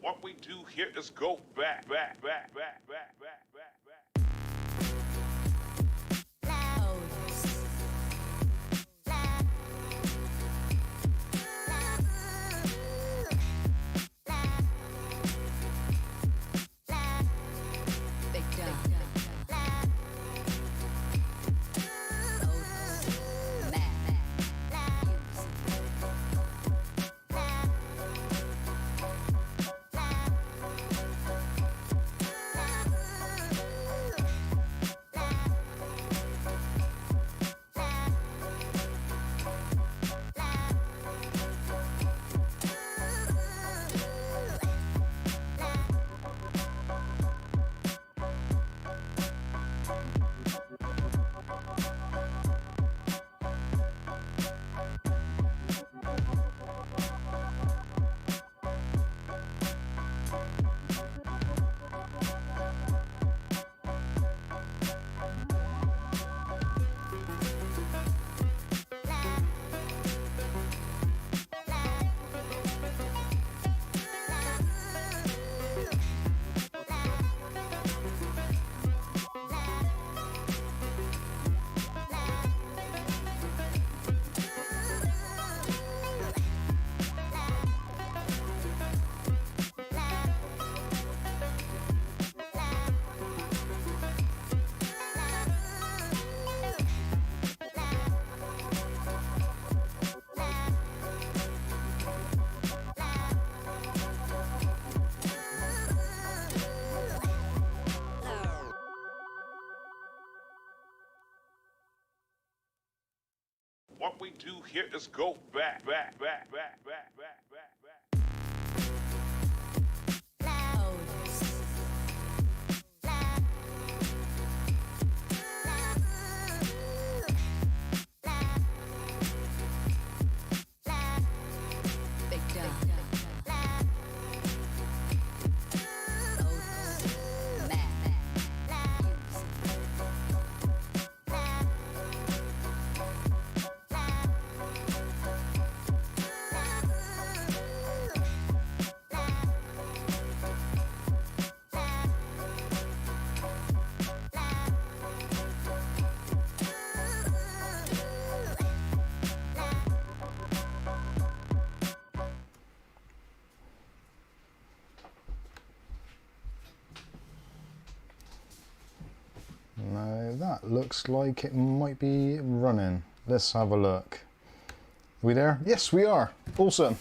What we do here is go back. What we do here is go back. Now that looks like it might be running. Let's have a look. Are we there? Yes, we are. Awesome.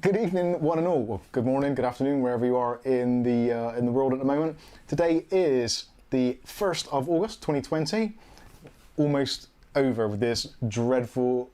Good evening, one and all. Well, good morning, good afternoon, wherever you are in the world at the moment. Today is the 1st of August 2020. Almost over with this dreadful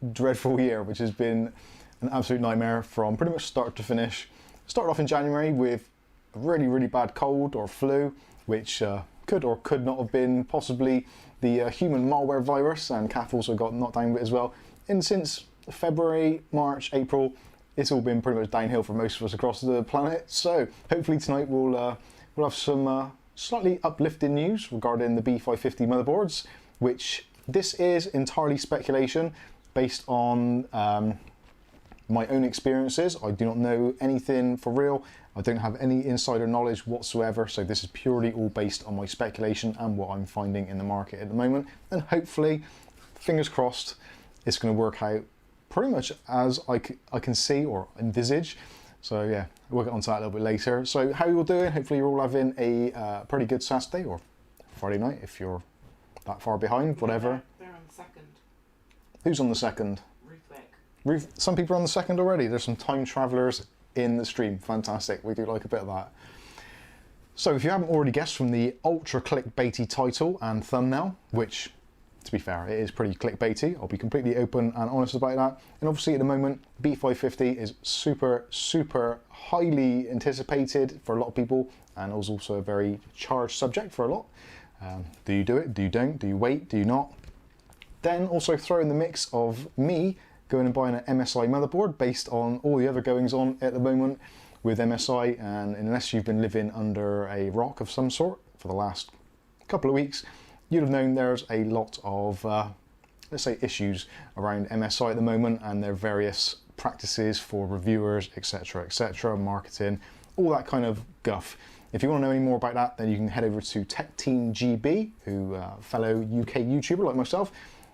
year, which has been an absolute nightmare from pretty much start to finish. Started off in January with a really bad cold or flu, which could or could not have been possibly the human malware virus, and Kath also got knocked down with it as well. And since February, March, April, it's all been pretty much downhill for most of us across the planet. So hopefully tonight we'll have some slightly uplifting news regarding the B550 motherboards, which this is entirely speculation based on my own experiences. I do not know anything for real. I don't have any insider knowledge whatsoever, so this is purely all based on my speculation and what I'm finding in the market at the moment. And hopefully, fingers crossed, it's going to work out pretty much as I can see or envisage. So yeah, we'll get onto that a little bit later. So how you're doing? Hopefully you're all having a pretty good Saturday or Friday night if you're that far behind, whatever. They're on the 2nd. Who's on the 2nd? Ruth. Some people are on the 2nd already. There's some time travelers in the stream. Fantastic. We do like a bit of that. So if you haven't already guessed from the ultra clickbaity title and thumbnail, which to be fair, it is pretty clickbaity, I'll be completely open and honest about that. And obviously at the moment, B550 is super highly anticipated for a lot of people, and is also a very charged subject for a lot. Do you do it? Do you don't? Do you wait? Do you not? Then also throw in the mix of me going and buying an MSI motherboard based on all the other goings on at the moment with MSI, and unless you've been living under a rock of some sort for the last couple of weeks, you'd have known there's a lot of, let's say, issues around MSI at the moment and their various practices for reviewers, etc., marketing, all that kind of guff. If you want to know any more about that, then you can head over to Tech Team GB, who fellow UK YouTuber like myself,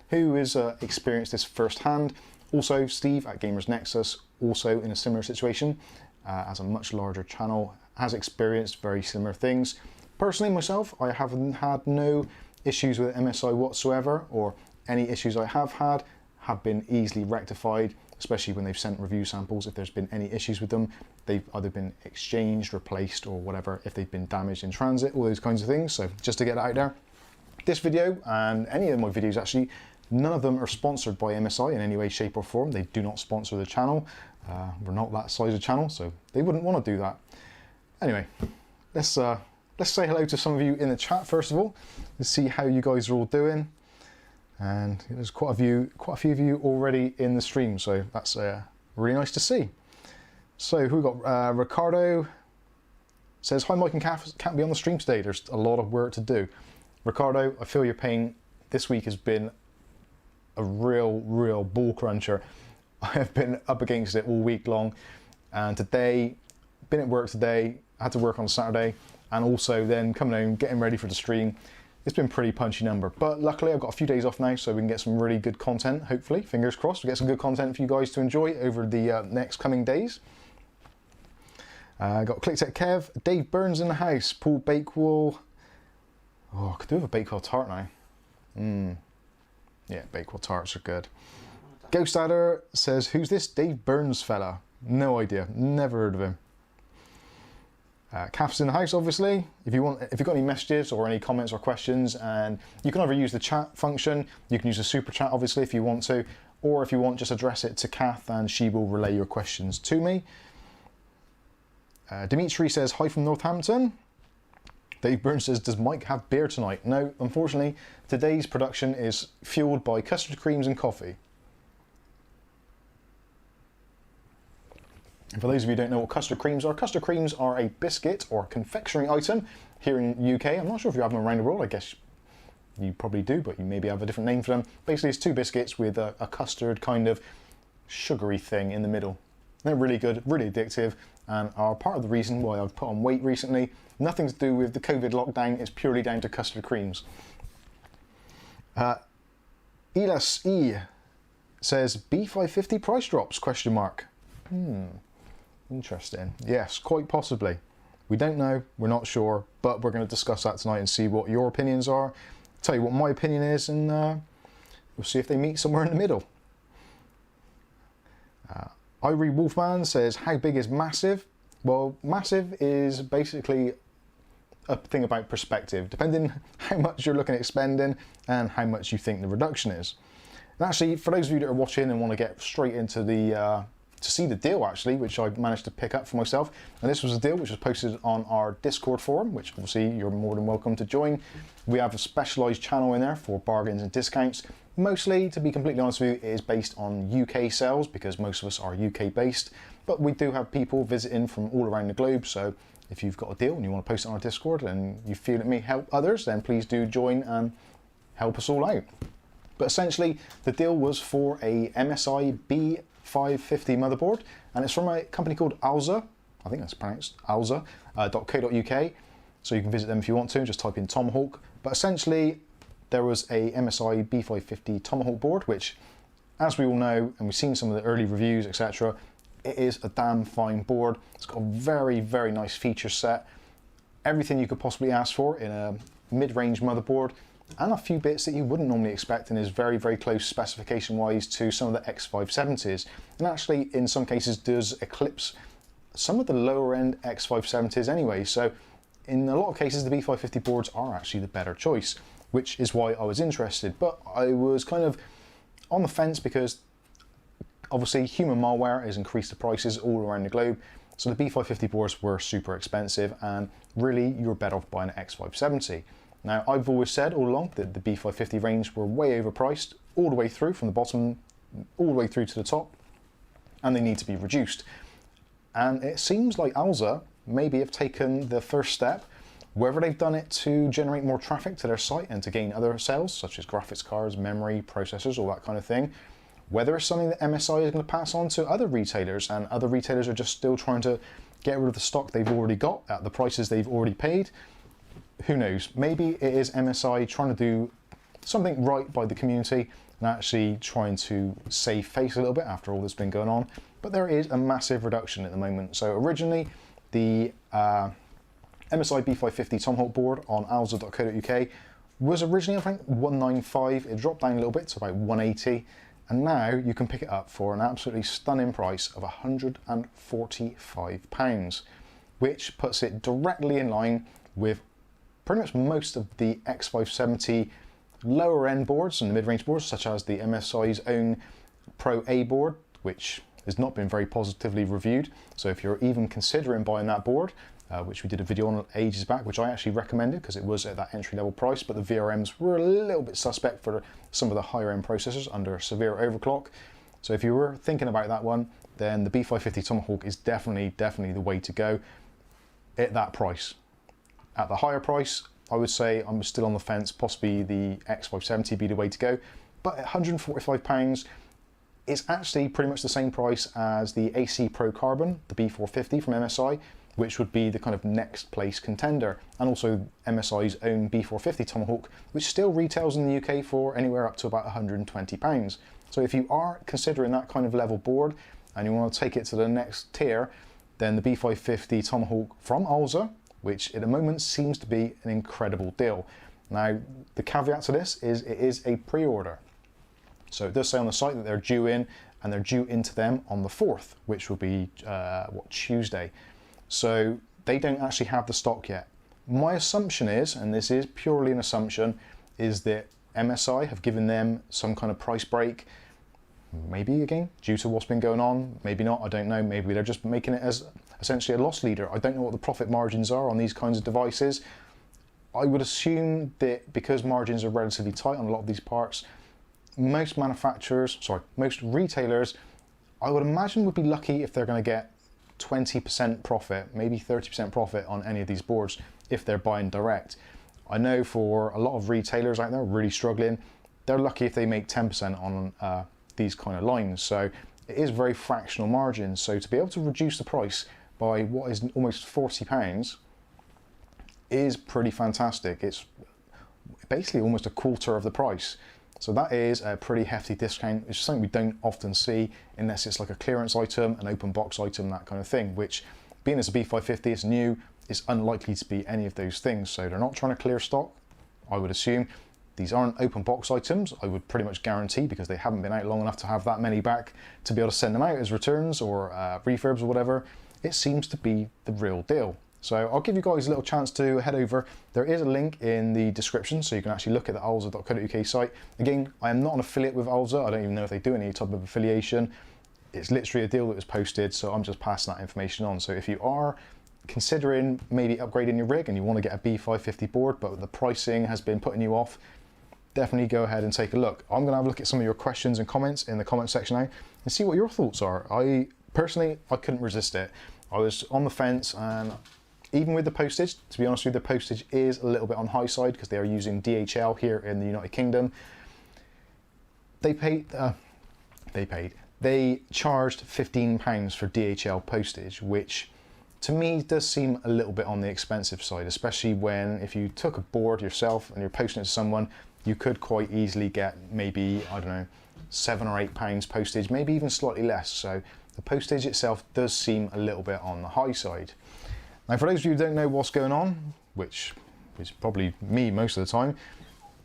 who has experienced this firsthand. Also, Steve at Gamers Nexus, also in a similar situation, as a much larger channel, has experienced very similar things. Personally, myself, I haven't had no issues with MSI whatsoever, or any issues I have had have been easily rectified, especially when they've sent review samples. If there's been any issues with them, they've either been exchanged, replaced, or whatever, if they've been damaged in transit, all those kinds of things. So just to get that out there, this video, and any of my videos actually, none of them are sponsored by MSI in any way, shape or form. They do not sponsor the channel. We're not that size of channel, so they wouldn't want to do that. Anyway, let's say hello to some of you in the chat first of all. Let's see how you guys are all doing. And there's quite a few of you already in the stream, so that's really nice to see. So who we got? Ricardo says, hi Mike and Kath, can't be on the stream today. There's a lot of work to do. Ricardo, I feel your pain. This week has been a real ball cruncher. I have been up against it all week long, and today, been at work today, had to work on Saturday, and also then coming home, getting ready for the stream. It's been pretty punchy number, but luckily I've got a few days off now, so we can get some really good content, hopefully, fingers crossed, we get some good content for you guys to enjoy over the next coming days. Got ClickTech Kev, Dave Burns in the house, Paul Bakewell. Oh, I could do with a Bakewell tart now. Yeah, Bakewell tarts are good. Ghost Adder says, who's this Dave Burns fella? No idea, never heard of him. Kath's in the house, obviously. If you've got any messages or any comments or questions, and you can either use the chat function, you can use the super chat, obviously, if you want to, or if you want, just address it to Kath and she will relay your questions to me. Dimitri says, hi from Northampton. Dave Burns says, does Mike have beer tonight? No, unfortunately, today's production is fueled by custard creams and coffee. And for those of you who don't know what custard creams are a biscuit or confectionery item here in the UK. I'm not sure if you have them around the world, I guess you probably do, but you maybe have a different name for them. Basically, it's two biscuits with a custard kind of sugary thing in the middle. They're really good, really addictive, and are part of the reason why I've put on weight recently. Nothing to do with the COVID lockdown, it's purely down to custard creams. Elas E says, B550 price drops, question mark. Interesting. Yes, quite possibly. We don't know, we're not sure, but we're going to discuss that tonight and see what your opinions are. Tell you what my opinion is, and we'll see if they meet somewhere in the middle. Irie Wolfman says, how big is massive? Well, massive is basically a thing about perspective, depending how much you're looking at spending and how much you think the reduction is. And actually, for those of you that are watching and want to get straight into the to see the deal, actually, which I managed to pick up for myself, and this was a deal which was posted on our Discord forum, which obviously you're more than welcome to join. We have a specialised channel in there for bargains and discounts. Mostly, to be completely honest with you, it is based on UK sales because most of us are UK based, but we do have people visiting from all around the globe. So if you've got a deal and you want to post it on our Discord and you feel it may help others, then please do join and help us all out. But essentially, the deal was for a MSI B550 motherboard, and it's from a company called Alza. I think that's pronounced Alza.co.uk. So you can visit them if you want to, just type in Tomahawk. But essentially, there was a MSI B550 Tomahawk board, which, as we all know, and we've seen some of the early reviews, etc., it is a damn fine board. It's got a very, very nice feature set. Everything you could possibly ask for in a mid-range motherboard, and a few bits that you wouldn't normally expect, and is very, very close specification-wise to some of the X570s. And actually, in some cases, does eclipse some of the lower-end X570s anyway. So in a lot of cases, the B550 boards are actually the better choice, which is why I was interested. But I was kind of on the fence because obviously human malware has increased the prices all around the globe. So the B550 boards were super expensive, and really you're better off buying an X570. Now, I've always said all along that the B550 range were way overpriced all the way through, from the bottom all the way through to the top, and they need to be reduced. And it seems like Alza maybe have taken the first step, whether they've done it to generate more traffic to their site and to gain other sales, such as graphics cards, memory, processors, all that kind of thing, whether it's something that MSI is going to pass on to other retailers, and other retailers are just still trying to get rid of the stock they've already got at the prices they've already paid. Who knows? Maybe it is MSI trying to do something right by the community and actually trying to save face a little bit after all that's been going on. But there is a massive reduction at the moment. So originally, the MSI B550 Tomahawk board on Alza.co.uk was originally, I think, 195. It dropped down a little bit to about 180. And now you can pick it up for an absolutely stunning price of £145, which puts it directly in line with pretty much most of the X570 lower end boards and the mid-range boards, such as the MSI's own Pro A board, which has not been very positively reviewed. So if you're even considering buying that board, which we did a video on ages back, which I actually recommended because it was at that entry level price, but the VRMs were a little bit suspect for some of the higher end processors under severe overclock. So if you were thinking about that one, then the B550 Tomahawk is definitely the way to go at that price. At the higher price, I would say I'm still on the fence, possibly the X570 be the way to go, but at £145, it's actually pretty much the same price as the AC Pro Carbon, the B450 from MSI, which would be the kind of next place contender, and also MSI's own B450 Tomahawk, which still retails in the UK for anywhere up to about £120. So if you are considering that kind of level board and you want to take it to the next tier, then the B550 Tomahawk from Alza, which at the moment seems to be an incredible deal. Now, the caveat to this is it is a pre-order. So it does say on the site that they're due in, and they're due into them on the 4th, which will be, Tuesday. So they don't actually have the stock yet. My assumption is, and this is purely an assumption, is that MSI have given them some kind of price break, maybe again, due to what's been going on, maybe not, I don't know, maybe they're just making it as essentially a loss leader. I don't know what the profit margins are on these kinds of devices. I would assume that because margins are relatively tight on a lot of these parts, most retailers, I would imagine would be lucky if they're going to get 20% profit, maybe 30% profit on any of these boards if they're buying direct. I know for a lot of retailers out there really struggling, they're lucky if they make 10% on these kind of lines. So it is very fractional margins. So to be able to reduce the price by what is almost £40 is pretty fantastic. It's basically almost a quarter of the price. So that is a pretty hefty discount. It's something we don't often see unless it's like a clearance item, an open box item, that kind of thing, which being as a B550, it's new, it's unlikely to be any of those things. So they're not trying to clear stock, I would assume. These aren't open box items, I would pretty much guarantee, because they haven't been out long enough to have that many back to be able to send them out as returns or refurbs or whatever. It seems to be the real deal. So I'll give you guys a little chance to head over. There is a link in the description so you can actually look at the alza.co.uk site. Again, I am not an affiliate with Alza. I don't even know if they do any type of affiliation. It's literally a deal that was posted, so I'm just passing that information on. So if you are considering maybe upgrading your rig and you want to get a B550 board, but the pricing has been putting you off, definitely go ahead and take a look. I'm going to have a look at some of your questions and comments in the comment section now and see what your thoughts are. Personally, I couldn't resist it. I was on the fence, and even with the postage, to be honest with you, the postage is a little bit on the high side because they are using DHL here in the United Kingdom. They charged £15 for DHL postage, which to me does seem a little bit on the expensive side, especially when if you took a board yourself and you're posting it to someone, you could quite easily get maybe, I don't know, £7 or £8 postage, maybe even slightly less. So the postage itself does seem a little bit on the high side. Now, for those of you who don't know what's going on, which is probably me most of the time,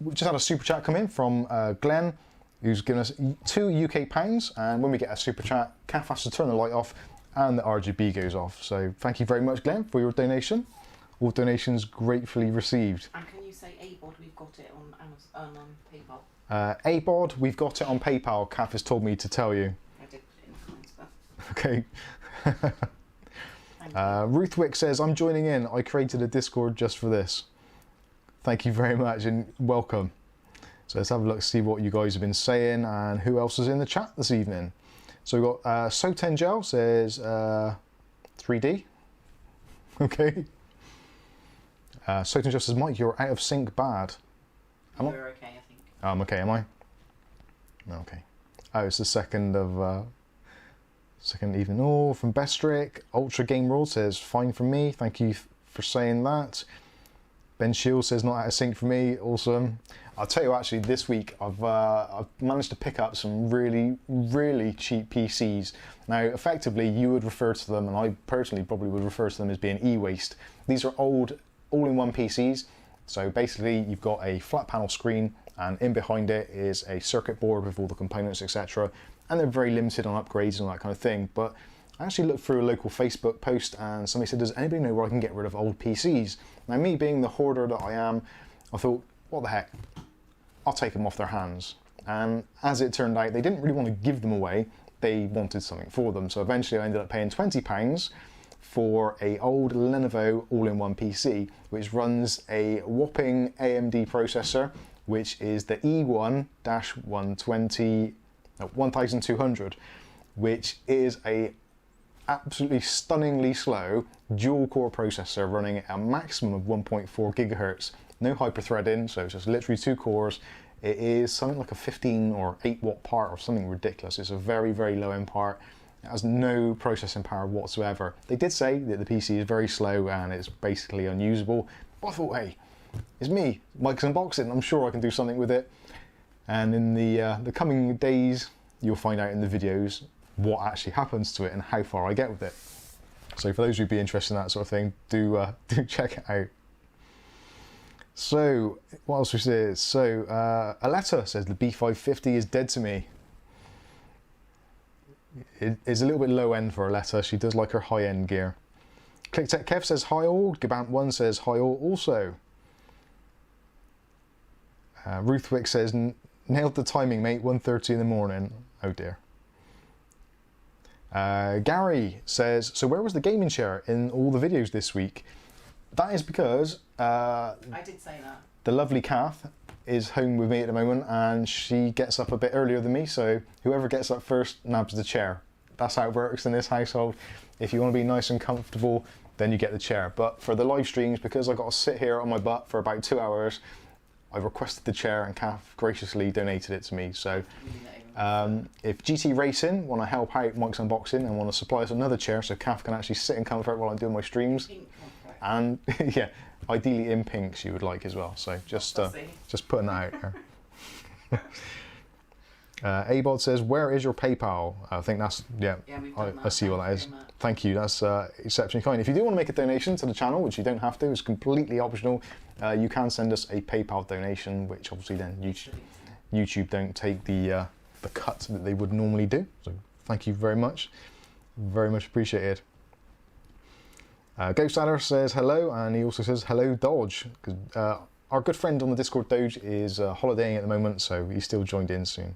we just had a super chat come in from Glenn, who's given us £2 UK, and when we get a super chat, Kath has to turn the light off and the RGB goes off. So thank you very much, Glenn, for your donation. All donations gratefully received. And can you say ABOD, we've got it on Amazon, on PayPal? ABOD, we've got it on PayPal, Kath has told me to tell you. I did put it in the comments, but... Okay. Ruth Wick says, I'm joining in. I created a Discord just for this. Thank you very much and welcome. So let's have a look, see what you guys have been saying and who else is in the chat this evening. So we've got Sotengel says 3D. Okay. Sotengel says, Mike, you're out of sync bad. You're okay, I think. I'm okay, am I? Okay. Oh, it's the second evening. Oh, from Bestrick. Ultra Game World says, fine for me. Thank you for saying that. Ben Shield says, not out of sync for me. Awesome. I'll tell you, actually, this week I've managed to pick up some really, really cheap PCs. Now, effectively, you would refer to them, and I personally probably would refer to them as being e-waste. These are old, all-in-one PCs. So basically, you've got a flat panel screen, and in behind it is a circuit board with all the components, etc. And they're very limited on upgrades and that kind of thing. But I actually looked through a local Facebook post, and somebody said, does anybody know where I can get rid of old PCs? Now, me being the hoarder that I am, I thought, what the heck, I'll take them off their hands. And as it turned out, they didn't really want to give them away, they wanted something for them. So eventually I ended up paying £20 for a old Lenovo all-in-one PC, which runs a whopping AMD processor, which is the E1-1200, which is a absolutely stunningly slow dual-core processor running at a maximum of 1.4 gigahertz. No hyper-threading, so it's just literally 2 cores. It is something like a 15 or 8 watt part or something ridiculous. It's a very, very low end part. It has no processing power whatsoever. They did say that the PC is very slow and it's basically unusable. But I thought, hey, it's me, Mike's Unboxing. I'm sure I can do something with it. And in the coming days, you'll find out in the videos what actually happens to it and how far I get with it. So for those who'd be interested in that sort of thing, do check it out. So, what else we say? So, Aletta says the B550 is dead to me. It is a little bit low end for Aletta. She does like her high end gear. ClickTech Kev says hi all. Gabant1 says hi all also. Ruthwick says, nailed the timing, mate, 1:30 in the morning. Oh dear. Gary says, so where was the gaming chair in all the videos this week? That is because I did say that. The lovely Kath is home with me at the moment, and she gets up a bit earlier than me, so whoever gets up first nabs the chair. That's how it works in this household. If you want to be nice and comfortable, then you get the chair. But for the live streams, because I've got to sit here on my butt for about 2 hours, I requested the chair and Kath graciously donated it to me. So if GT Racing want to help out Mike's Unboxing and want to supply us another chair so Kath can actually sit in comfort while I'm doing my streams, and yeah, ideally in pink she would like as well. So just putting that out there. Abod says, where is your PayPal? I think that's, yeah, I see what that is. Thank you, that's exceptionally kind. If you do want to make a donation to the channel, which you don't have to, it's completely optional, you can send us a PayPal donation, which obviously then YouTube don't take the cut that they would normally do. So thank you very much appreciated. Ghost Adder says hello, and he also says hello Dodge. Our good friend on the Discord, Doge, is holidaying at the moment, so he's still joined in soon.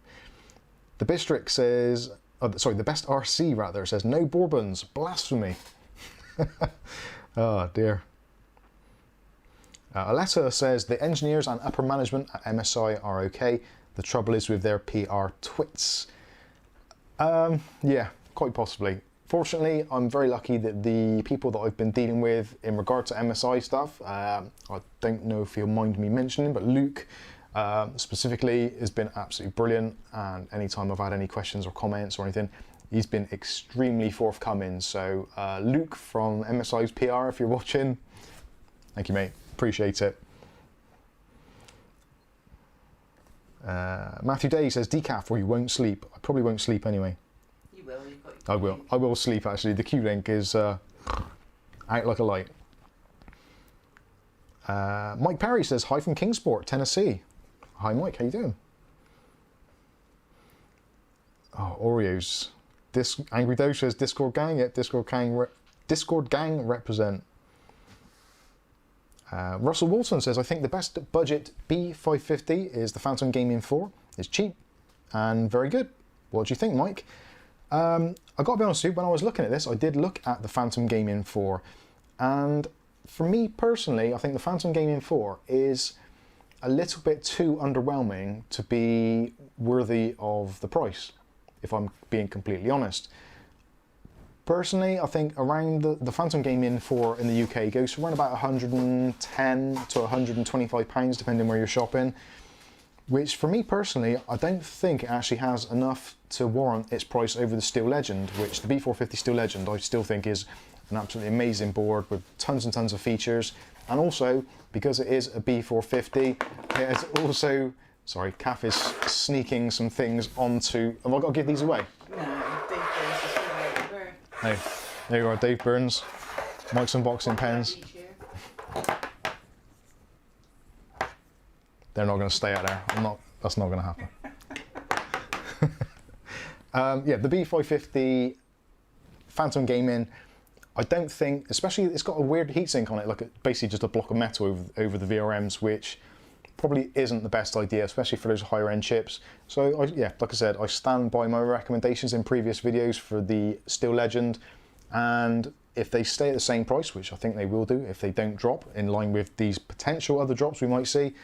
The Bistrick says, the Best RC rather, says no Bourbons, blasphemy. Oh dear. Aletta says the engineers and upper management at MSI are okay. The trouble is with their PR twits. Yeah, quite possibly. Fortunately, I'm very lucky that the people that I've been dealing with in regard to MSI stuff, I don't know if you'll mind me mentioning, but Luke specifically has been absolutely brilliant, and anytime I've had any questions or comments or anything, he's been extremely forthcoming. So Luke from MSI's PR, if you're watching, thank you mate, appreciate it. Matthew Day says decaf or you won't sleep. I probably won't sleep anyway. You will, you've got your I will sleep actually. The Q-Link is out like a light. Mike Perry says hi from Kingsport, Tennessee. Hi Mike, how you doing? Oh, Oreos. Angry Doe says Discord gang. Yeah, Discord gang represent. Russell Walton says, I think the best budget B550 is the Phantom Gaming 4. It's cheap and very good. What do you think, Mike? I got to be honest with you, when I was looking at this, I did look at the Phantom Gaming 4. And for me personally, I think the Phantom Gaming 4 is a little bit too underwhelming to be worthy of the price, if I'm being completely honest. Personally, I think around the Phantom Gaming 4 in the UK goes for around about £110 to £125, depending where you're shopping. which for me personally, I don't think it actually has enough to warrant its price over the Steel Legend, which the B550 Steel Legend I still think is an absolutely amazing board with tons and tons of features. And also, because it is a B550, it is also, sorry, Kath is sneaking some things onto, have I got to give these away? No, Dave Burns is really over. Hey, there you are, Dave Burns, Mike's unboxing pens. They're not going to stay out there. That's not going to happen. Yeah, the B550 Phantom Gaming, I don't think, especially it's got a weird heatsink on it, like basically just a block of metal over the VRMs, which probably isn't the best idea, especially for those higher end chips. So yeah, like I said, I stand by my recommendations in previous videos for the Steel Legend, and if they stay at the same price, which I think they will do, if they don't drop in line with these potential other drops we might see,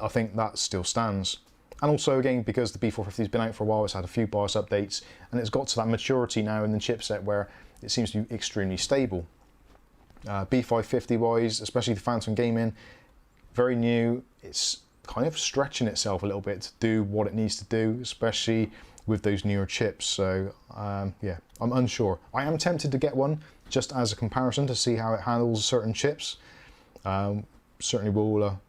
I think that still stands. And also again, because the B550 has been out for a while, it's had a few BIOS updates, and it's got to that maturity now in the chipset where it seems to be extremely stable. B550 wise, especially the Phantom Gaming, very new. It's kind of stretching itself a little bit to do what it needs to do, especially with those newer chips. So yeah, I'm unsure. I am tempted to get one just as a comparison to see how it handles certain chips. Certainly will.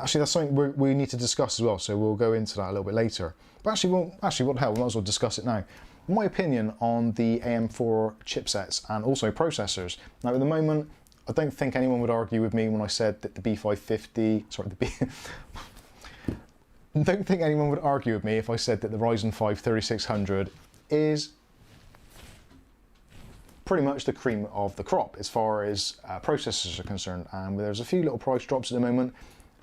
Actually, that's something we need to discuss as well, so we'll go into that a little bit later. But actually, what the hell, we might as well discuss it now. My opinion on the AM4 chipsets and also processors. Now, at the moment, I don't think anyone would argue with me when I said that the B550, sorry, I don't think anyone would argue with me if I said that the Ryzen 5 3600 is pretty much the cream of the crop as far as processors are concerned. And there's a few little price drops at the moment,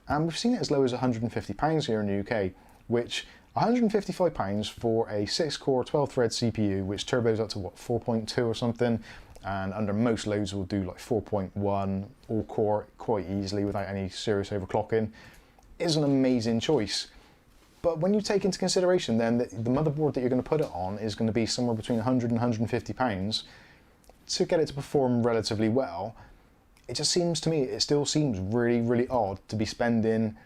and we've seen it as low as £150 here in the UK, which £155 for a 6-core 12-thread CPU, which turbos up to what, 4.2 or something, and under most loads will do like 4.1 all core quite easily without any serious overclocking, is an amazing choice. But when you take into consideration then that the motherboard that you're going to put it on is going to be somewhere between £100 and £150 to get it to perform relatively well, it just seems to me, it still seems really, really odd to be spending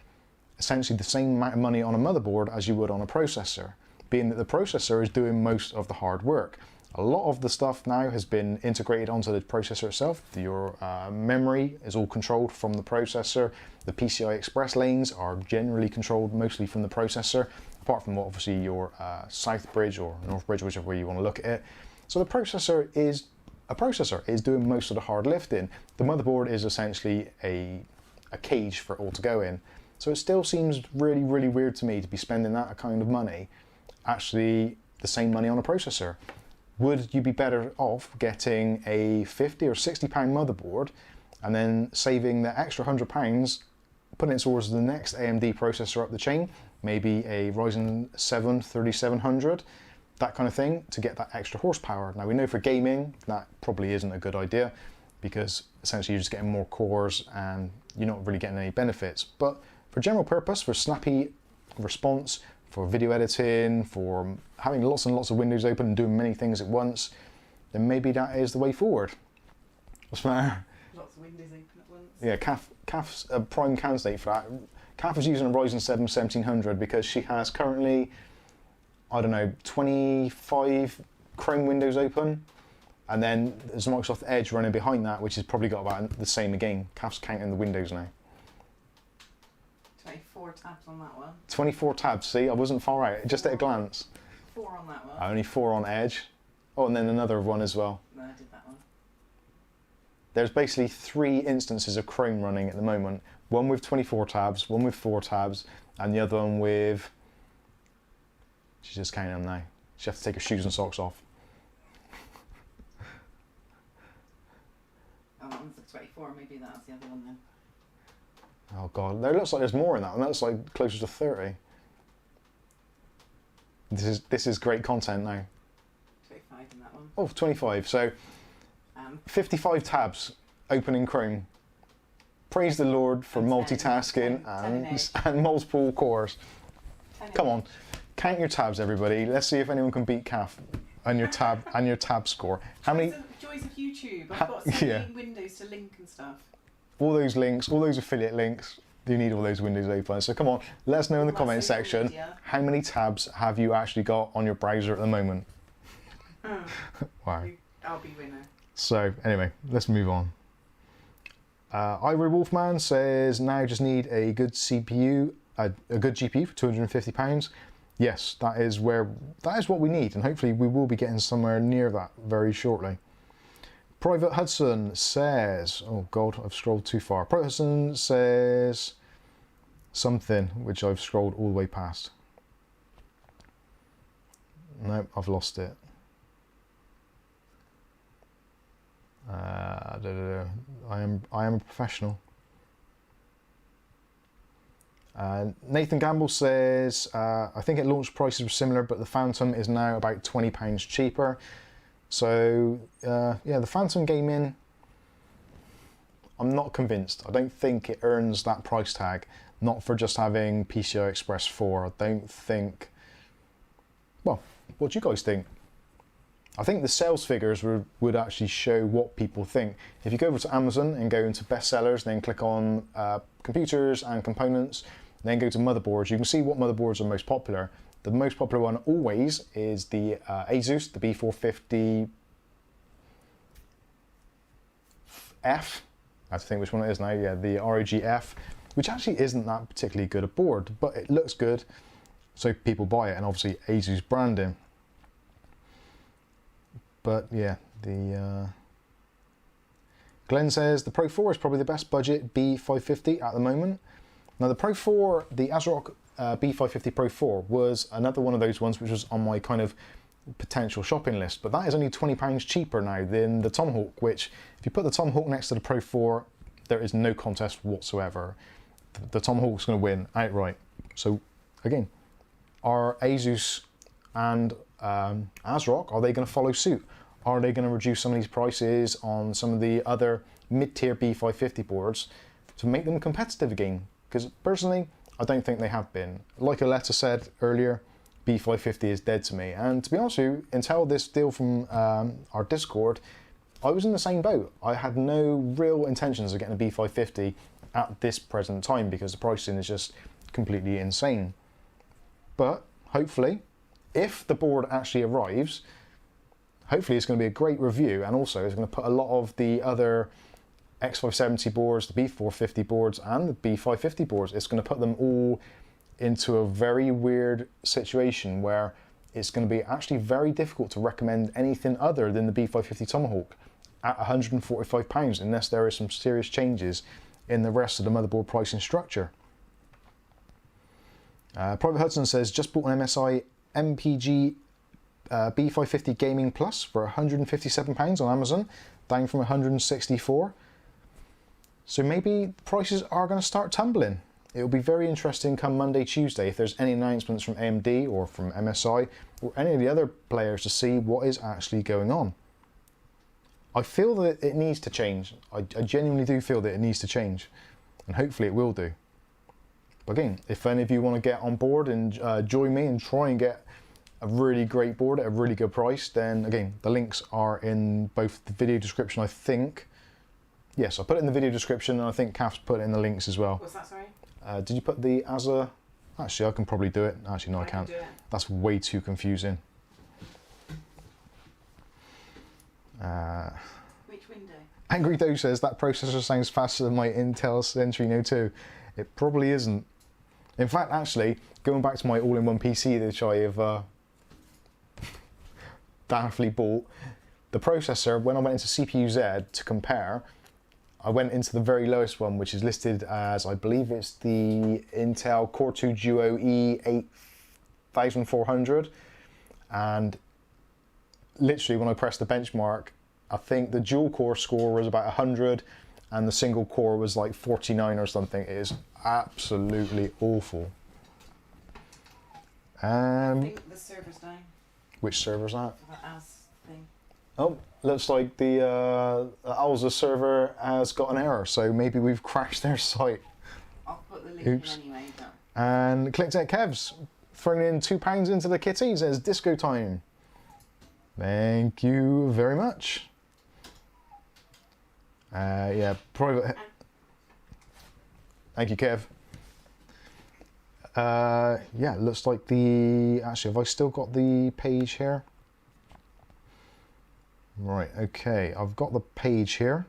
essentially the same amount of money on a motherboard as you would on a processor, being that the processor is doing most of the hard work. A lot of the stuff now has been integrated onto the processor itself. Your memory is all controlled from the processor. The PCI Express lanes are generally controlled mostly from the processor, apart from obviously your South Bridge or North Bridge, whichever way you want to look at it. So the processor is doing most of the hard lifting. The motherboard is essentially a cage for it all to go in. So it still seems really, really weird to me to be spending that kind of money, actually the same money on a processor. Would you be better off getting a £50 or £60 motherboard and then saving the extra £100, putting it towards the next AMD processor up the chain, maybe a Ryzen 7 3700, that kind of thing, to get that extra horsepower? Now we know for gaming that probably isn't a good idea, because essentially you're just getting more cores and you're not really getting any benefits. But for general purpose, for snappy response, for video editing, for having lots and lots of windows open and doing many things at once, then maybe that is the way forward. What's the matter? Lots of windows open at once. Yeah, Kath's a prime candidate for that. Kath is using a Ryzen 7 1700 because she has currently, I don't know, 25 Chrome windows open, and then there's Microsoft Edge running behind that, which has probably got about the same again. Kath's counting the windows now. 24 tabs on that one. 24 tabs, see, I wasn't far out, just at a glance. 4 on that one. Only 4 on Edge. Oh, and then another one as well. No, I did that one. There's basically 3 instances of Chrome running at the moment. One with 24 tabs, one with 4 tabs, and the other one with... She's just counting them now. She has to take her shoes and socks off. Oh, that one's the 24, maybe that's the other one then. Oh god, there looks like there's more in that one. That looks like closer to 30. This is great content now. 25 in that one. Oh, 25. So 55 tabs open in Chrome. Praise the Lord for multitasking and multiple cores. Come on, count your tabs, everybody. Let's see if anyone can beat Kath on your tab score. How many? Joys of YouTube. I've got so many windows to link and stuff. All those links, all those affiliate links, do need all those Windows open. So come on, let us know in the All that comment social section, media. how many tabs have you actually got on your browser at the moment? Wow. I'll be winner. So anyway, let's move on. Ivory Wolfman says, now just need a good CPU, a good GPU for £250. Yes, that is what we need, and hopefully we will be getting somewhere near that very shortly. Private Hudson says, oh God, I've scrolled too far. Private Hudson says something which I've scrolled all the way past. Nope, I've lost it. I am a professional. Nathan Gamble says, I think at launch prices were similar, but the Phantom is now about £20 cheaper. So yeah, the Phantom Gaming, I'm not convinced. I don't think it earns that price tag, not for just having PCI Express 4. I don't think, well, what do you guys think? I think the sales figures would actually show what people think. If you go over to Amazon and go into bestsellers, then click on computers and components, then go to motherboards, you can see what motherboards are most popular. The most popular one always is the Asus, the B550 F. I have to think which one it is now. Yeah, the ROG F, which actually isn't that particularly good a board, but it looks good, so people buy it, and obviously Asus branding. But yeah, Glenn says the Pro 4 is probably the best budget B550 at the moment. Now the Pro 4, the ASRock B550 Pro 4 was another one of those ones which was on my kind of potential shopping list, but that is only £20 cheaper now than the Tomahawk, which if you put the Tomahawk next to the Pro 4, there is no contest whatsoever. The Tomahawk's going to win outright. So again, are Asus and ASRock, are they going to follow suit? Are they going to reduce some of these prices on some of the other mid-tier B550 boards to make them competitive again? Because personally, I don't think they have been. Like Aletta said earlier, B550 is dead to me. And to be honest with you, until this deal from our Discord, I was in the same boat. I had no real intentions of getting a B550 at this present time because the pricing is just completely insane. But hopefully, if the board actually arrives, hopefully it's going to be a great review, and also it's going to put a lot of the other X570 boards, the B450 boards and the B550 boards, it's going to put them all into a very weird situation where it's going to be actually very difficult to recommend anything other than the B550 Tomahawk at £145 unless there are some serious changes in the rest of the motherboard pricing structure. Private Hudson says, just bought an MSI MPG B550 Gaming Plus for £157 on Amazon, down from £164. So maybe prices are going to start tumbling. It will be very interesting come Monday, Tuesday, if there's any announcements from AMD or from MSI or any of the other players to see what is actually going on. I feel that it needs to change. I genuinely do feel that it needs to change, and hopefully it will do. But again, if any of you want to get on board and join me and try and get a really great board at a really good price, then again, the links are in both the video description, I think. Yes, I put it in the video description, and I think Kath's put it in the links as well. What's that, sorry? Did you put the Alza? Actually, I can probably do it. Actually, no, I can't. Do it. That's way too confusing. Which window? Angry Doe says that processor sounds faster than my Intel Centrino 2. It probably isn't. In fact, actually, going back to my all-in-one PC which I have daftly bought, the processor, when I went into CPU-Z to compare, I went into the very lowest one, which is listed as, I believe it's the Intel Core 2 Duo E8400, and literally when I pressed the benchmark, I think the dual core score was about 100 and the single core was like 49 or something. It is absolutely awful. I think the server's down. Which server's that? That as thing. Oh, looks like the Alza server has got an error, so maybe we've crashed their site. I'll put the link Oops. in anyway. But... And ClickTech Kev's throwing in £2 into the kitty, says disco time. Thank you very much. Yeah, private. Thank you, Kev. Yeah, it looks like the... Actually, have I still got the page here? Right, okay, I've got the page here.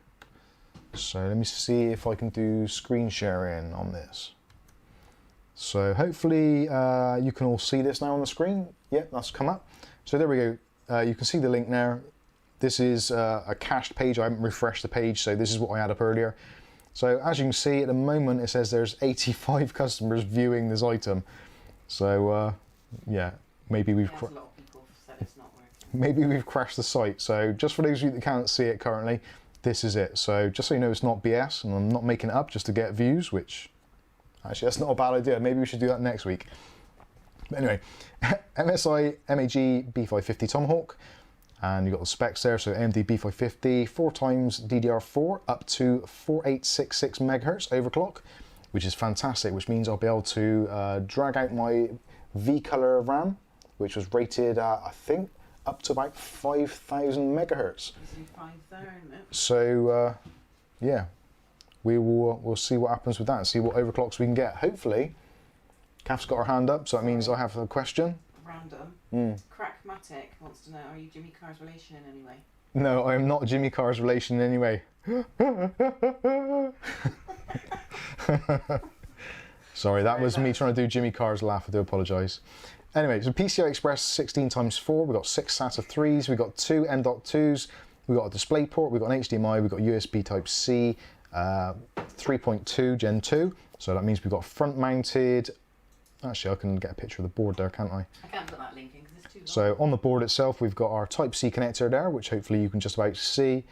So let me see if I can do screen sharing on this. So hopefully you can all see this now on the screen. Yep, that's come up. So there we go. You can see the link there. This is a cached page. I haven't refreshed the page, so this is what I had up earlier. So as you can see, at the moment it says there's 85 customers viewing this item. So yeah, maybe we've a lot of people said it's not working. maybe we've crashed the site. So just for those of you that can't see it currently, this is it. So just so you know, it's not BS, and I'm not making it up just to get views, which actually that's not a bad idea. Maybe we should do that next week. But anyway, MSI B550 Tomahawk. And you've got the specs there, so AMD B550, 4x DDR4 up to 4866 megahertz overclock, which is fantastic, which means I'll be able to drag out my V-color RAM, which was rated, I think, up to about 5,000 megahertz. So, yeah, we'll see what happens with that and see what overclocks we can get. Hopefully, Kath's got her hand up, so that means I have a question. Random. Crackmatic wants to know, are you Jimmy Carr's relation in any way? No, I am not Jimmy Carr's relation in any way. Sorry, that was me trying to do Jimmy Carr's laugh. I do apologise. Anyway, so PCI Express 16x4. We've got 6 SATA 3s. We've got 2 M.2s. We've got a display port. We've got an HDMI. We've got USB Type-C 3.2 Gen 2. So that means we've got front-mounted. Actually, I can get a picture of the board there, can't I? I can't put that link in because it's too long. So on the board itself, we've got our Type-C connector there, which hopefully you can just about see.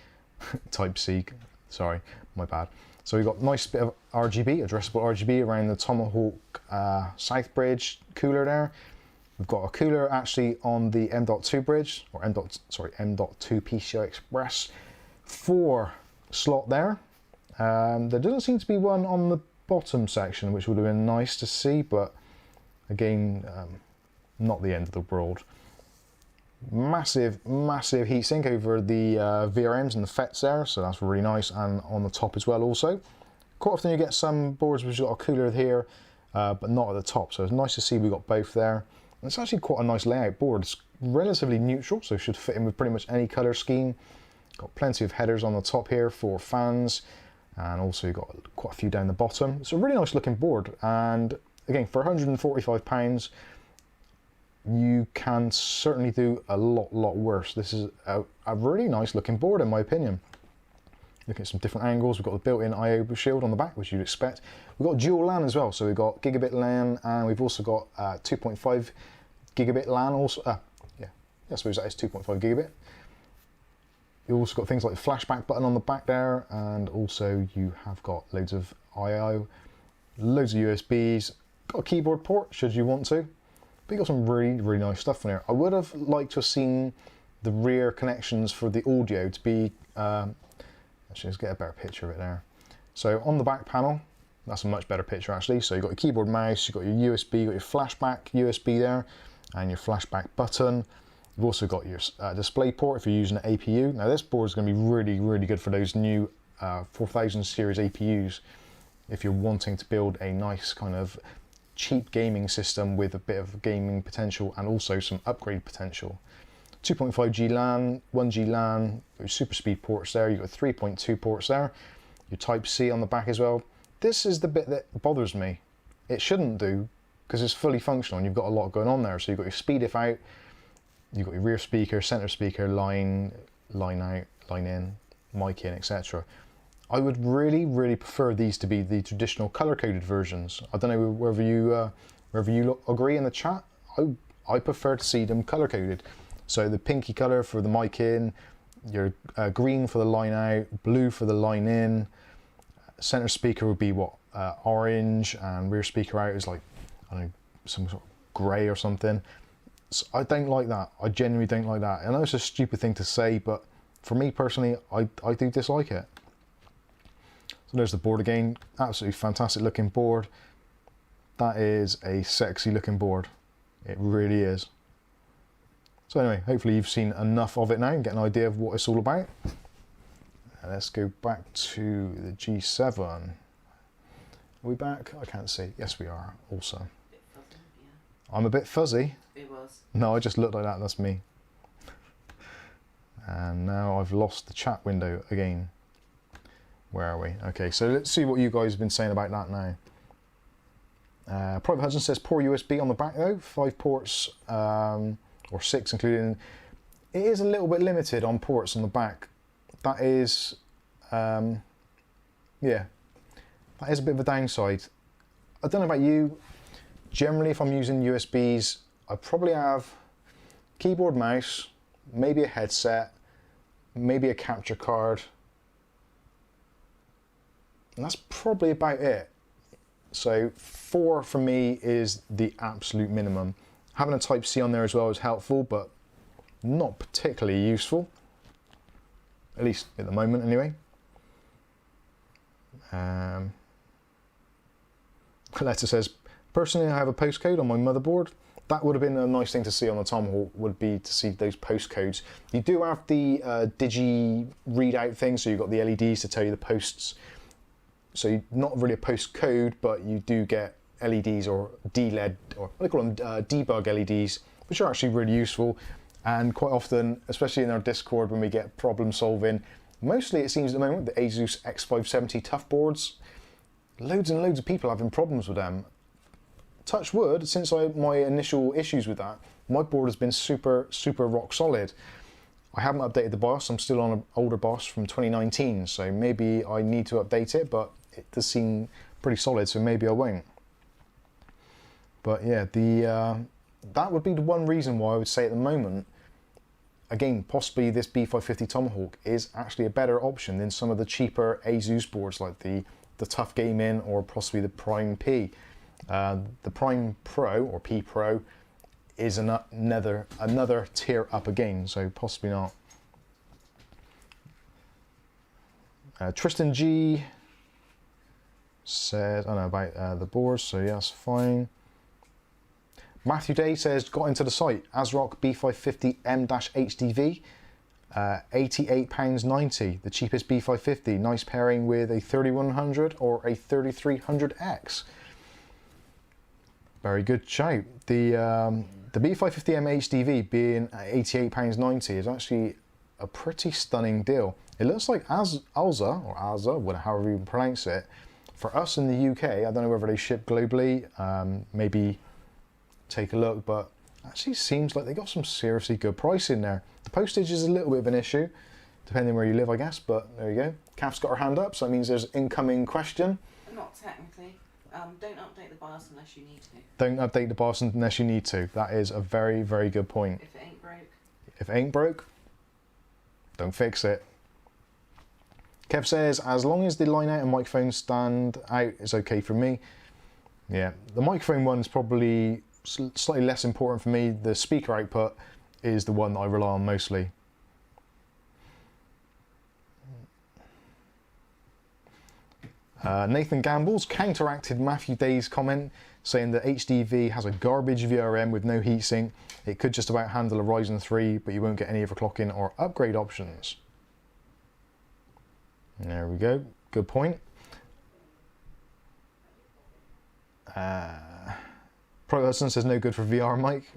Type-C, sorry, my bad. So we've got a nice bit of RGB, addressable RGB around the Tomahawk South Bridge cooler there. We've got a cooler actually on the M.2 bridge, or M.2 PCI Express 4 slot there. There doesn't seem to be one on the bottom section, which would have been nice to see, but again, not the end of the world. Massive heatsink over the VRMs and the FETs there, so that's really nice, and on the top as well also. Quite often you get some boards which have got a cooler here, but not at the top, so it's nice to see we've got both there. And it's actually quite a nice layout board. It's relatively neutral, so it should fit in with pretty much any colour scheme. Got plenty of headers on the top here for fans, and also you've got quite a few down the bottom. It's a really nice looking board, and again, for £145, you can certainly do a lot worse. This is a really nice looking board in my opinion. Looking at some different angles, we've got the built-in I/O shield on the back, which you'd expect. We've got dual LAN as well, so we've got gigabit LAN, and we've also got 2.5 gigabit LAN also. Yeah, I suppose that is 2.5 gigabit. You've also got things like the flashback button on the back there, and also you have got loads of I/O, loads of USBs, got a keyboard port should you want to, but you got some really nice stuff in there. I would have liked to have seen the rear connections for the audio to be, actually let's get a better picture of it there. So on the back panel, that's a much better picture actually. So you've got your keyboard, mouse, you've got your USB, you've got your flashback USB there, and your flashback button. You've also got your display port if you're using an APU. Now this board is going to be really good for those new 4000 series APUs if you're wanting to build a nice kind of cheap gaming system with a bit of gaming potential and also some upgrade potential. 2.5G LAN, 1G LAN, super speed ports there. You've got 3.2 ports there. Your Type-C on the back as well. This is the bit that bothers me. It shouldn't do because it's fully functional and you've got a lot going on there. So you've got your speed if out, you've got your rear speaker, center speaker, line out, line in, mic in, etc. I would really prefer these to be the traditional color-coded versions. I don't know whether you agree in the chat. I prefer to see them color-coded. So the pinky color for the mic in, your green for the line out, blue for the line in. Center speaker would be what, orange, and rear speaker out is like, I don't know, some sort of grey or something. So I don't like that. I genuinely don't like that. I know it's a stupid thing to say, but for me personally, I do dislike it. So there's the board again. Absolutely fantastic looking board. That is a sexy looking board. It really is. So anyway, hopefully you've seen enough of it now and get an idea of what it's all about. Let's go back to the G7. Are we back? I can't see. Yes, we are. Also, Bit fuzzy, yeah. I'm a bit fuzzy. It was. No, I just looked like that. That's me. And now I've lost the chat window again. Where are we? Okay, so let's see what you guys have been saying about that now. Private Hudson says poor USB on the back though. 5 ports or 6 including. It is a little bit limited on ports on the back. That is, yeah, that is a bit of a downside. I don't know about you. Generally, if I'm using USBs, I probably have keyboard, mouse, maybe a headset, maybe a capture card. And that's probably about it. So 4 for me is the absolute minimum. Having a Type-C on there as well is helpful, but not particularly useful. At least at the moment anyway. Letter says, personally I have a postcode on my motherboard. That would have been a nice thing to see on the Tomahawk, would be to see those postcodes. You do have the digi readout thing, so you've got the LEDs to tell you the posts. So not really a postcode, but you do get LEDs or D-LED, or what do they call them, debug LEDs, which are actually really useful. And quite often, especially in our Discord when we get problem solving, mostly it seems at the moment the Asus X570 tough boards, loads and loads of people having problems with them. Touch wood, since my initial issues with that, my board has been super rock solid. I haven't updated the BIOS, I'm still on an older BIOS from 2019, so maybe I need to update it, but it does seem pretty solid, so maybe I won't. But yeah, that would be the one reason why I would say at the moment, again, possibly this B550 Tomahawk is actually a better option than some of the cheaper Asus boards like the Tough Gaming or possibly the Prime P. The Prime Pro or P Pro is another tier up again, so possibly not. Tristan G says, I don't know about the boards, so yeah, that's fine. Matthew Day says, got into the site, ASRock B550 M-HDV, £88.90, the cheapest B550, nice pairing with a 3100 or a 3300X. Very good shout. The B550 M-HDV being at £88.90 is actually a pretty stunning deal. It looks like Alza, or Alza, however you pronounce it, for us in the UK, I don't know whether they ship globally, maybe take a look, but actually seems like they got some seriously good pricing there. The postage is a little bit of an issue, depending where you live, I guess, but there you go. Kath's got her hand up, so that means there's incoming question. Not technically. Don't update the BIOS unless you need to. Don't update the BIOS unless you need to. That is a very, very good point. If it ain't broke. If it ain't broke, don't fix it. Kev says, as long as the line out and microphone stand out is okay for me. Yeah, the microphone one is probably slightly less important for me. The speaker output is the one that I rely on mostly. Nathan Gamble's counteracted Matthew Day's comment, saying that HDV has a garbage VRM with no heatsink. It could just about handle a Ryzen 3, but you won't get any overclocking or upgrade options. There we go, good point. Pro Hudson says no good for VR mic.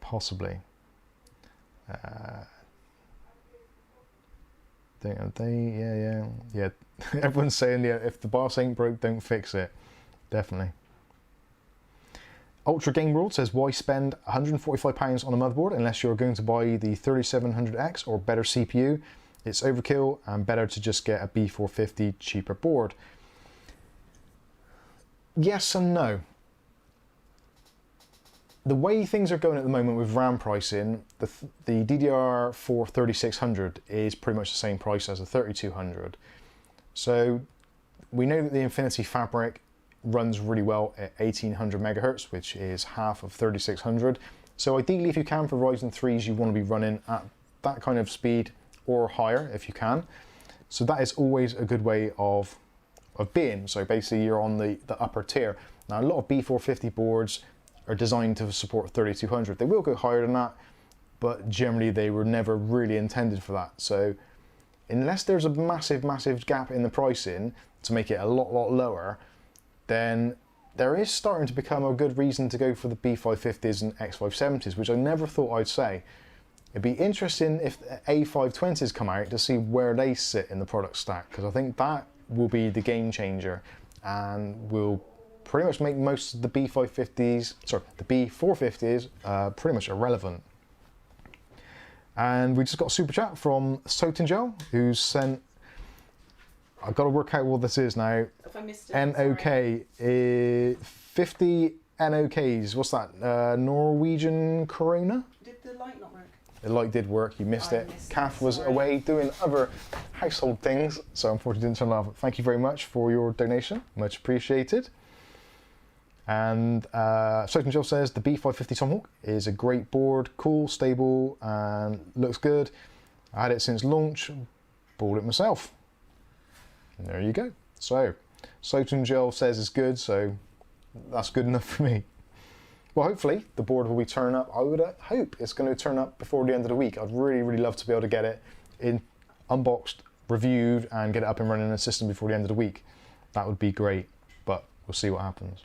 Possibly. Yeah. Everyone's saying, yeah, if the BIOS ain't broke, don't fix it. Definitely. Ultra Game World says, why spend £145 on a motherboard unless you're going to buy the 3700X or better CPU? It's overkill and better to just get a B450 cheaper board. Yes and no. The way things are going at the moment with RAM pricing, the DDR4 3600 is pretty much the same price as a 3200. So we know that the Infinity Fabric runs really well at 1800 megahertz, which is half of 3600. So ideally, if you can, for Ryzen 3s, you want to be running at that kind of speed or higher if you can. So that is always a good way of being. So basically you're on the upper tier. Now a lot of B450 boards are designed to support 3200. They will go higher than that, but generally they were never really intended for that. So unless there's a massive gap in the pricing to make it a lot lower, then there is starting to become a good reason to go for the B550s and X570s, which I never thought I'd say. It'd be interesting if the A520s come out to see where they sit in the product stack, because I think that will be the game changer and will pretty much make most of the B550s, sorry, the B450s pretty much irrelevant. And we just got a super chat from Sotengel, who's sent, I've got to work out what this is now. If I missed it, NOK, 50 NOKs, what's that, Norwegian Corona? Did the light not work? The light did work, you missed it. Missed Kath it, was sorry. away doing other household things, so unfortunately didn't turn it off. Thank you very much for your donation, much appreciated. And Sotengel says the B550 Tomahawk is a great board, cool, stable, and looks good. I had it since launch, bought it myself. And there you go. So, Sotengel says it's good, so that's good enough for me. Well, hopefully the board will be turning up. I would hope it's going to turn up before the end of the week. I'd really love to be able to get it in unboxed, reviewed, and get it up and running in the system before the end of the week. That would be great, but we'll see what happens.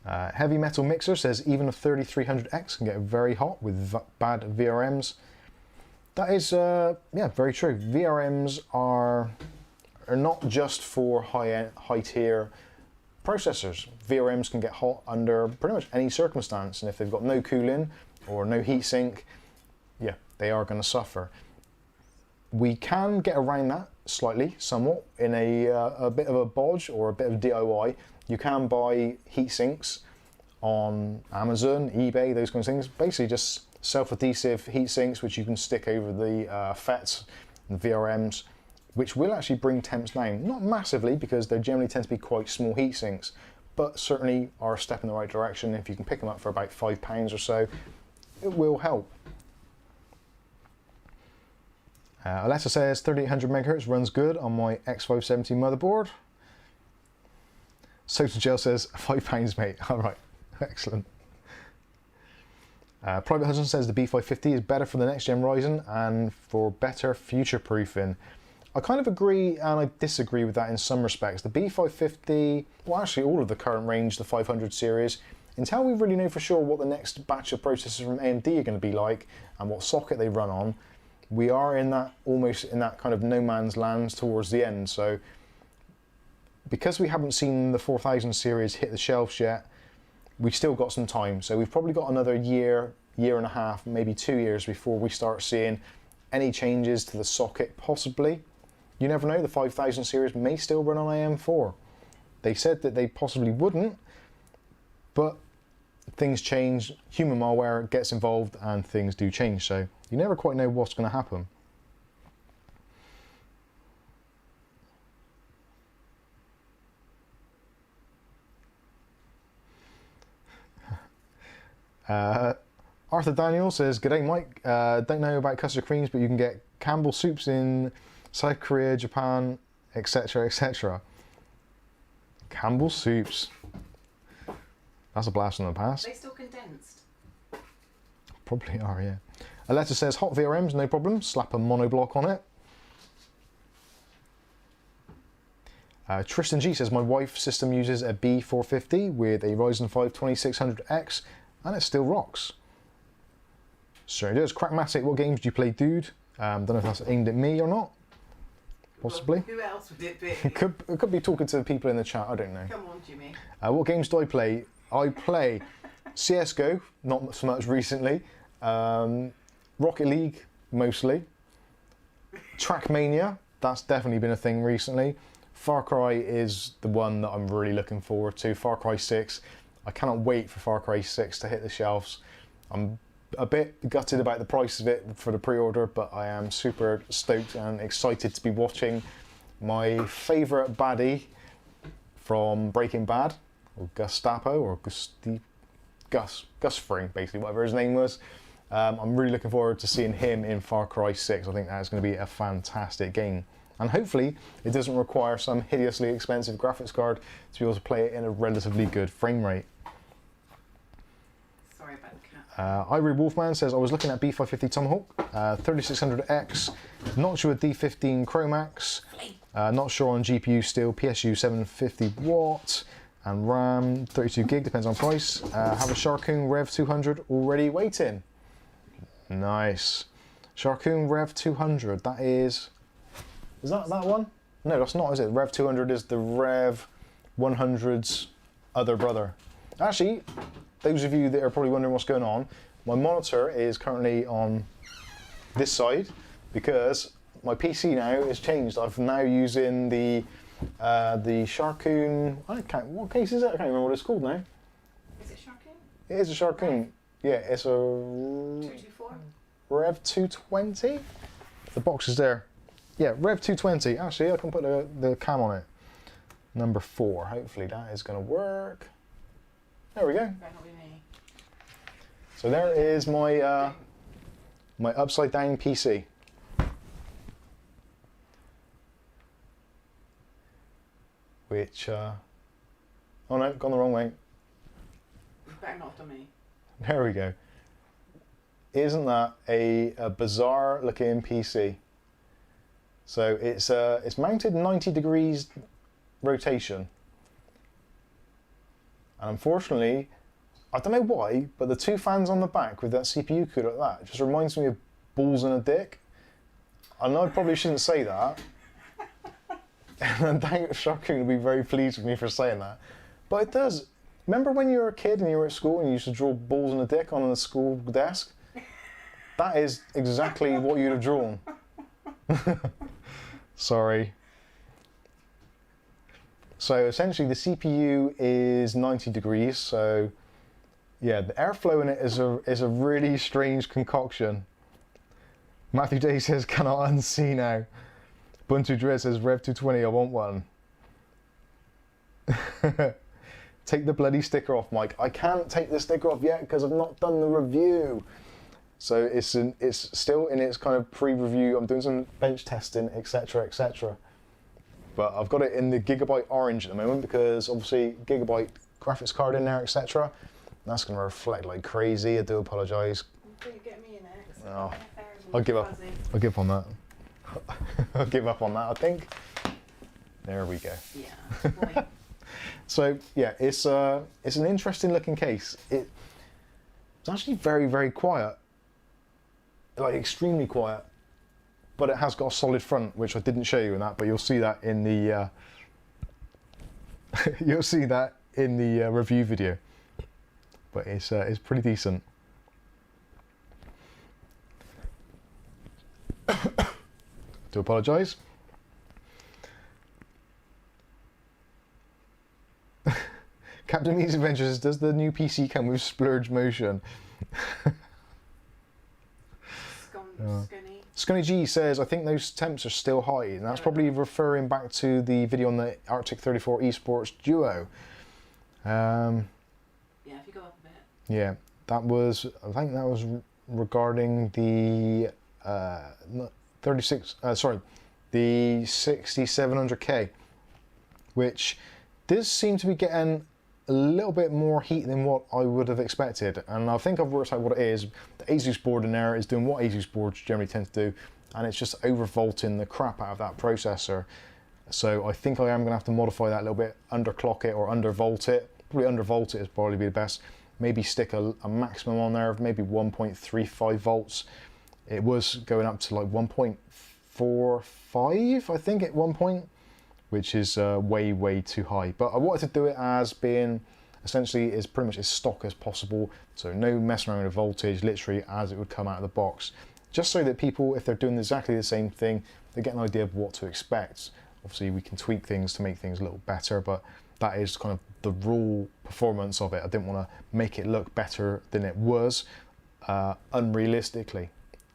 Heavy Metal Mixer says even a 3300X can get very hot with bad VRMs. That is, yeah, very true. VRMs are not just for high tier processors. VRMs can get hot under pretty much any circumstance, and if they've got no cooling or no heatsink, yeah, they are going to suffer. We can get around that slightly, somewhat, in a bit of a bodge or a bit of DIY. You can buy heat sinks on Amazon, eBay, those kinds of things. Basically just self-adhesive heat sinks which you can stick over the FETs and VRMs, which will actually bring temps down. Not massively, because they generally tend to be quite small heat sinks, but certainly are a step in the right direction. If you can pick them up for about £5 or so, it will help. Alessa says 3800 MHz runs good on my X570 motherboard. Sotengel says £5, mate. All right, excellent. Private Hudson says the B550 is better for the next gen Ryzen and for better future proofing. I kind of agree and I disagree with that in some respects. The B550, well actually all of the current range, the 500 series, until we really know for sure what the next batch of processors from AMD are going to be like and what socket they run on, we are in that almost in that kind of no man's land towards the end. So because we haven't seen the 4000 series hit the shelves yet, we've still got some time. So we've probably got another year and a half, maybe 2 years before we start seeing any changes to the socket, possibly. You never know, the 5000 series may still run on AM4. They said that they possibly wouldn't, but things change, human malware gets involved and things do change, so you never quite know what's going to happen. Arthur Daniel says, "G'day Mike, don't know about custard creams, but you can get Campbell soups in South Korea, Japan, etc, etc. Campbell soups. That's a blast from the past. Are they still condensed? Probably are, yeah. A letter says, hot VRMs, no problem, slap a monoblock on it. Tristan G says, my wife's system uses a B450 with a Ryzen 5 2600X and it still rocks. So it does. Crackmatic, what games do you play, dude? Don't know if that's aimed at me or not. Possibly. Well, who else would it be? It could be talking to the people in the chat, I don't know. Come on, Jimmy. What games do I play? I play CSGO, not so much recently. Rocket League, mostly. Trackmania, that's definitely been a thing recently. Far Cry is the one that I'm really looking forward to. Far Cry 6. I cannot wait for Far Cry 6 to hit the shelves. I'm a bit gutted about the price of it for the pre-order, but I am super stoked and excited to be watching my favourite baddie from Breaking Bad, or Gestapo, or Gus Fring, basically, whatever his name was. I'm really looking forward to seeing him in Far Cry 6. I think that's going to be a fantastic game. And hopefully it doesn't require some hideously expensive graphics card to be able to play it in a relatively good frame rate. Sorry about the Ivory Wolfman says, I was looking at B550 Tomahawk, 3600X, not sure with D15 Chromax, not sure on GPU still, PSU 750 watt, and RAM 32 gig, depends on price. Have a Sharkoon Rev 200 already waiting. Nice. Sharkoon Rev 200, that is that one? No, that's not, is it? Rev 200 is the Rev 100's other brother. Actually, those of you that are probably wondering what's going on, my monitor is currently on this side because my PC now is changed. I'm now using the Sharkoon. What case is it? I can't remember what it's called now. Is it Sharkoon? It is a Sharkoon. Yeah, it's a 224. Rev 220. The box is there. Yeah, Rev 220. Actually, I can put the cam on it. Number 4. Hopefully that is going to work. There we go. Better not be me. So there is my my upside down PC. Which oh no, gone the wrong way. Better not have done me. There we go. Isn't that a bizarre looking PC? So it's mounted 90 degrees rotation. And unfortunately, I don't know why, but the 2 fans on the back with that CPU cooler like that just reminds me of balls in a dick. I know I probably shouldn't say that. And I think Sharkoon will be very pleased with me for saying that. But it does. Remember when you were a kid and you were at school and you used to draw balls in a dick on a school desk? That is exactly what you'd have drawn. Sorry. So essentially the CPU is 90 degrees, so yeah, the airflow in it is a really strange concoction. Matthew Day says, cannot unsee now. Buntu Dread says, Rev 220, I want one. Take the bloody sticker off, Mike. I can't take the sticker off yet because I've not done the review. So it's still in its kind of pre-review. I'm doing some bench testing, etc., etc. But I've got it in the Gigabyte Orange at the moment because obviously Gigabyte graphics card in there, etc. That's going to reflect like crazy. I do apologise. Don't get me in it. Oh, I'll give up. I'll give up on that. I'll give up on that, I think. There we go. Yeah. So yeah, it's an interesting looking case. It's actually very, very quiet, like extremely quiet. But it has got a solid front, which I didn't show you in that, but you'll see that in the you'll see that in the review video. But it's pretty decent. Do apologise. Captain Meets Adventures, does the new PC come with splurge motion? Scunny G says, I think those temps are still high, and that's probably referring back to the video on the Arctic 34 Esports Duo. Yeah, if you go up a bit. Yeah, that was, I think that was regarding the the 6700K, which does seem to be getting a little bit more heat than what I would have expected, and I think I've worked out what it is. The Asus board in there is doing what Asus boards generally tend to do, and it's just overvolting the crap out of that processor. So I think I am going to have to modify that a little bit, underclock it or undervolt it. Probably undervolt it is probably be the best. Maybe stick a maximum on there of maybe 1.35 volts. It was going up to like 1.45, I think, at one point, which is way, way too high. But I wanted to do it as being essentially as pretty much as stock as possible. So no messing around with voltage, literally as it would come out of the box. Just so that people, if they're doing exactly the same thing, they get an idea of what to expect. Obviously we can tweak things to make things a little better, but that is kind of the raw performance of it. I didn't want to make it look better than it was, unrealistically,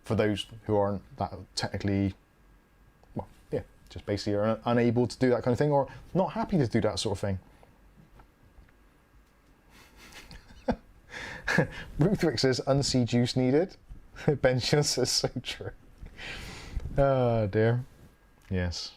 for those who aren't that technically, well, yeah, just basically are unable to do that kind of thing or not happy to do that sort of thing. Ruthrick says, unsee juice needed. Ben Shields says, so true. Oh dear. Yes.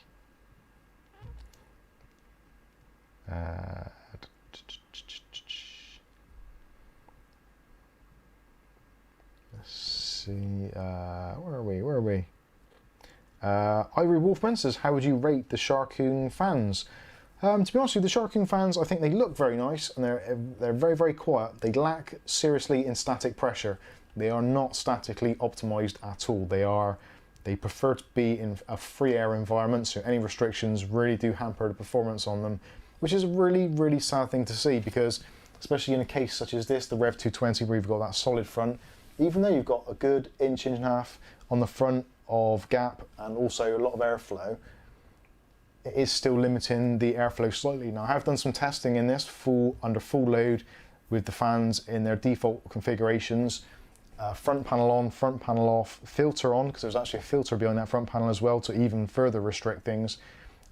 see. Where are we? Where are we? Ivory Wolfman says, how would you rate the Sharkoon fans? To be honest with you, the Sharkoon fans, I think they look very nice and they're very, very quiet. They lack seriously in static pressure. They are not statically optimized at all. They prefer to be in a free air environment, so any restrictions really do hamper the performance on them, which is a really, really sad thing to see, because especially in a case such as this, the Rev 220, where you've got that solid front, even though you've got a good inch and a half on the front of gap and also a lot of airflow, it is still limiting the airflow slightly. Now, I have done some testing in this under full load with the fans in their default configurations. Front panel on, front panel off, filter on, because there's actually a filter behind that front panel as well to even further restrict things.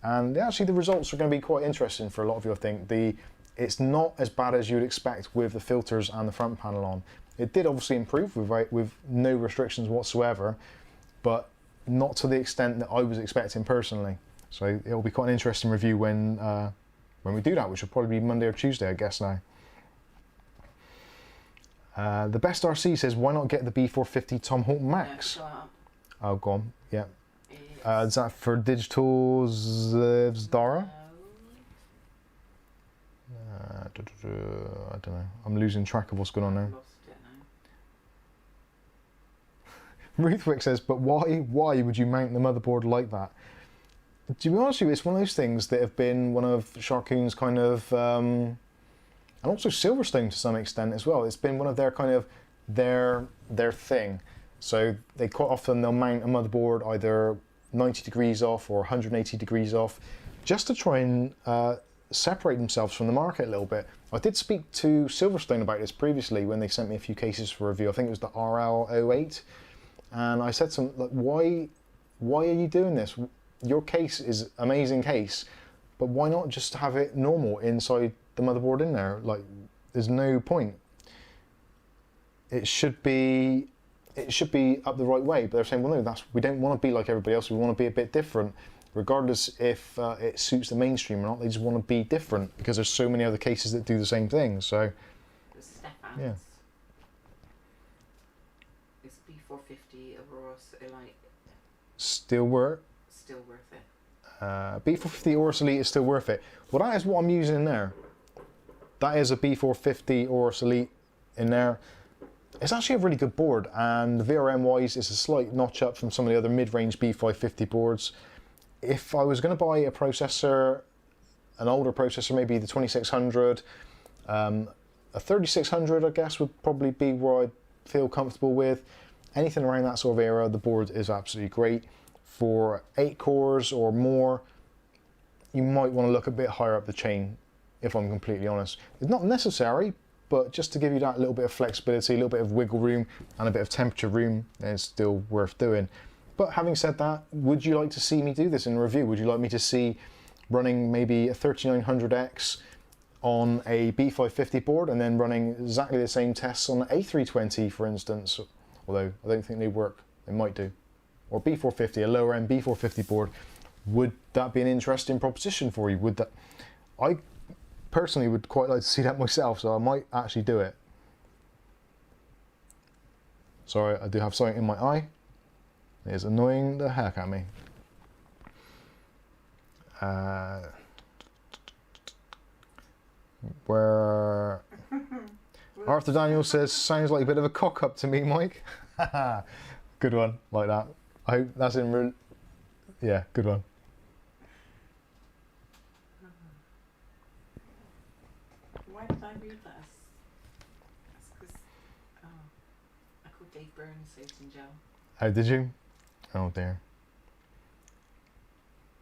And actually the results are going to be quite interesting for a lot of you, I think. It's not as bad as you'd expect with the filters and the front panel on. It did obviously improve with no restrictions whatsoever, but not to the extent that I was expecting personally. So it'll be quite an interesting review when we do that, which will probably be Monday or Tuesday, I guess now. The Best RC says, why not get the B550 Tomahawk Max? Oh, go on. Yeah. Is that for Digital Zdara? I don't know. I'm losing track of what's going on now. Ruthwick says, but why would you mount the motherboard like that? To be honest with you, it's one of those things that have been one of Sharkoon's kind of, and also Silverstone to some extent as well. It's been one of their kind of, their thing. So they quite often, they'll mount a motherboard either 90 degrees off or 180 degrees off, just to try and separate themselves from the market a little bit. I did speak to Silverstone about this previously when they sent me a few cases for review. I think it was the RL08. And I said to them, like, why are you doing this? Your case is amazing case, but why not just have it normal inside the motherboard in there? Like, there's no point. It should be up the right way. But they're saying, well, no, we don't want to be like everybody else. We want to be a bit different, regardless if it suits the mainstream or not. They just want to be different because there's so many other cases that do the same thing. So, yeah. Is B550 Aurora Elite Still worth it? B550 Aurora Elite is still worth it. Well, that is what I'm using in there. That is a B550 Aurora Elite in there. It's actually a really good board, and VRM wise, it's a slight notch up from some of the other mid-range B550 boards. If I was going to buy a processor, an older processor, maybe the 2600, a 3600, I guess, would probably be where I'd feel comfortable with. Anything around that sort of era, the board is absolutely great. For 8 cores or more, you might want to look a bit higher up the chain, if I'm completely honest. It's not necessary, but just to give you that little bit of flexibility, a little bit of wiggle room and a bit of temperature room, it's still worth doing. But having said that, would you like to see me do this in a review? Would you like me to see running maybe a 3900X on a B550 board and then running exactly the same tests on an A320, for instance? Although I don't think they work, they might do. Or B450, a lower end B450 board. Would that be an interesting proposition for you? Would that? I personally would quite like to see that myself, so I might actually do it. Sorry, I do have something in my eye. It is annoying the heck out of me. Where Arthur Daniel says, sounds like a bit of a cock up to me, Mike. Good one, like that. I hope that's in real. Yeah, good one. Why did I read that? That's because I called Dave Byrne Soap and Gel. Oh, did you? Oh dear.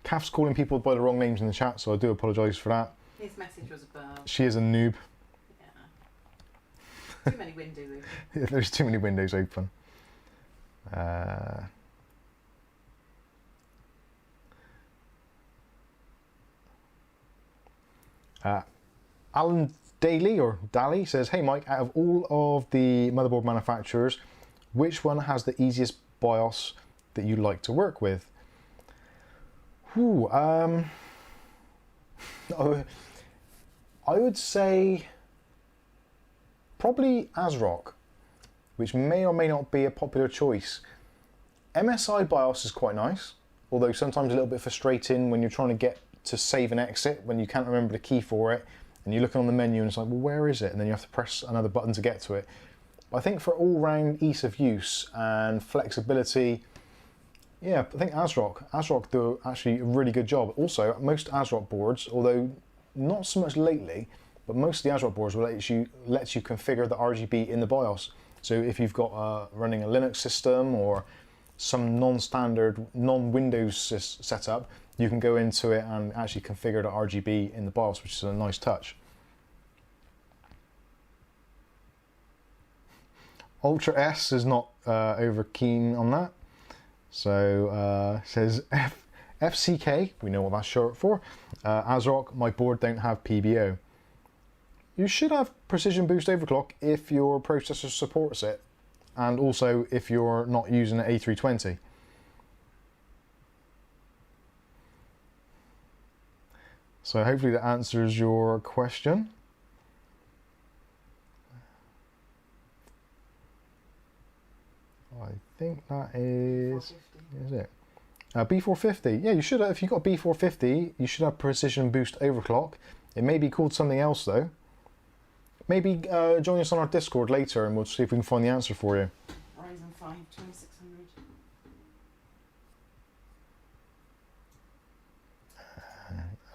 Kath's calling people by the wrong names in the chat, so I do apologise for that. His message was about. She is a noob. Yeah. Too many windows open. There's too many windows open. Alan Daly, or Daly, says, hey Mike, out of all of the motherboard manufacturers, which one has the easiest BIOS that you like to work with? Ooh, I would say probably ASRock. which may or may not be a popular choice. MSI BIOS is quite nice, although sometimes a little bit frustrating when you're trying to get to save and exit when you can't remember the key for it, and you're looking on the menu and it's like, well, where is it? And then you have to press another button to get to it. But I think for all-round ease of use and flexibility, yeah, I think ASRock do actually a really good job. Also, most ASRock boards, although not so much lately, but most of the ASRock boards will let you configure the RGB in the BIOS. So if you've got running a Linux system or some non-standard, non-Windows setup, you can go into it and actually configure the RGB in the BIOS, which is a nice touch. Ultra S is not over keen on that. So says FCK, we know what that's short for. ASRock, my board don't have PBO. You should have precision boost overclock if your processor supports it, and also if you're not using an A320. So hopefully that answers your question. I think that is it. B450, yeah, you should have, if you've got B450, you should have precision boost overclock. It may be called something else though. Maybe join us on our Discord later and we'll see if we can find the answer for you. Ryzen 5 2600.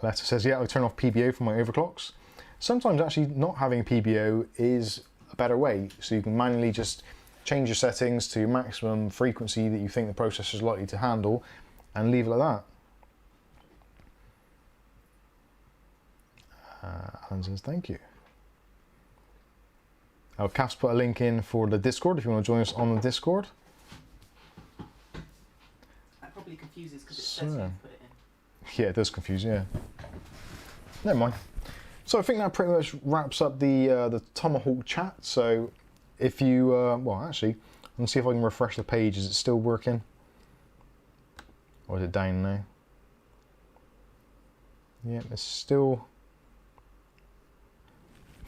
Letter says, yeah, I turn off PBO for my overclocks. Sometimes actually not having a PBO is a better way, so you can manually just change your settings to maximum frequency that you think the processor is likely to handle and leave it like that. Alan says, thank you. Kath's put a link in for the Discord if you want to join us on the Discord. That probably confuses because it says you put it in. Yeah, it does confuse, yeah. Never mind. So I think that pretty much wraps up the Tomahawk chat. So if you, well actually, let's see if I can refresh the page. Is it still working? Or is it down now? Yeah, it's still...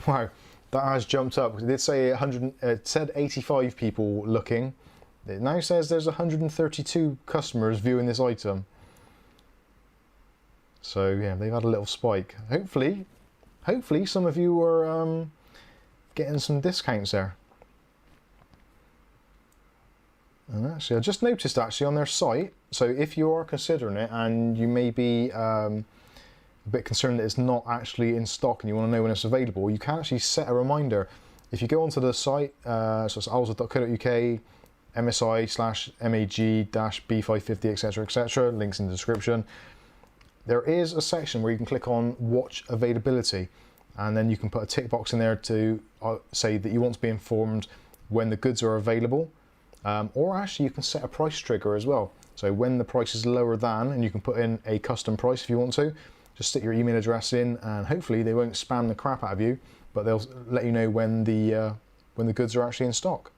Wow, that has jumped up. It did say 100, it said 85 people looking. It now says there's 132 customers viewing this item. So yeah, they've had a little spike. Hopefully some of you are getting some discounts there. And actually, I just noticed actually on their site, so if you are considering it and you may be a bit concerned that it's not actually in stock and you want to know when it's available, you can actually set a reminder. If you go onto the site, so it's alza.co.uk, MSI/MAG-B550, etc, etc, links in the description. There is a section where you can click on watch availability, and then you can put a tick box in there to say that you want to be informed when the goods are available, or actually you can set a price trigger as well. So when the price is lower than, and you can put in a custom price if you want to, just stick your email address in and hopefully they won't spam the crap out of you, but they'll let you know when the goods are actually in stock.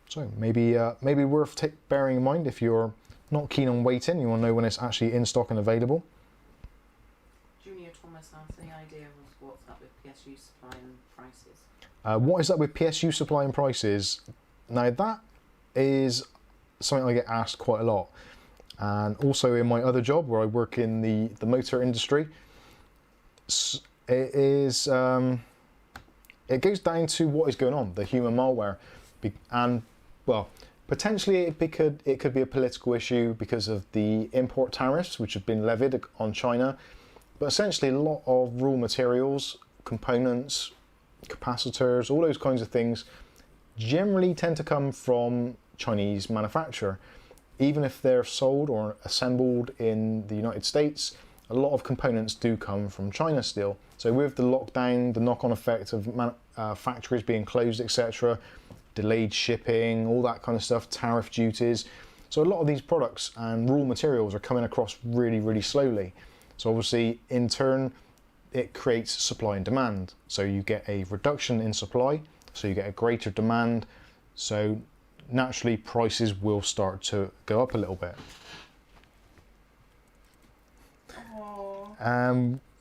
So maybe worth bearing in mind if you're not keen on waiting, you want to know when it's actually in stock and available. Junior Thomas asks, any idea of what's up with PSU supply and prices? What is up with PSU supply and prices? Now that is something I get asked quite a lot. And also in my other job where I work in the motor industry, it goes down to what is going on, the human malware. And well, potentially it could be a political issue because of the import tariffs which have been levied on China. But essentially a lot of raw materials, components, capacitors, all those kinds of things generally tend to come from Chinese manufacturer. Even if they're sold or assembled in the United States, a lot of components do come from China still. So with the lockdown, the knock-on effect of factories being closed, etc., delayed shipping, all that kind of stuff, tariff duties. So a lot of these products and raw materials are coming across really, really slowly. So obviously, in turn, it creates supply and demand. So you get a reduction in supply, so you get a greater demand. So naturally, prices will start to go up a little bit.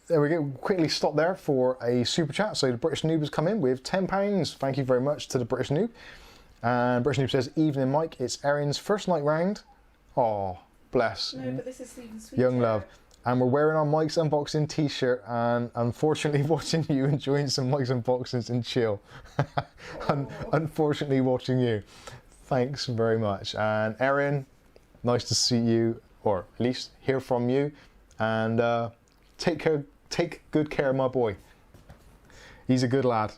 there we go. Quickly stop there for a super chat. So the British Noob has come in with £10. Thank you very much to the British Noob. And British Noob says, "Evening, Mike. It's Erin's first night round." Oh, bless. No, but this is Stephen Sweet. Young love. And we're wearing our Mike's Unboxing t-shirt and unfortunately watching you enjoying some Mike's Unboxings and chill. Unfortunately watching you. Thanks very much. And Erin, nice to see you, or at least hear from you. And take good care of my boy. He's a good lad.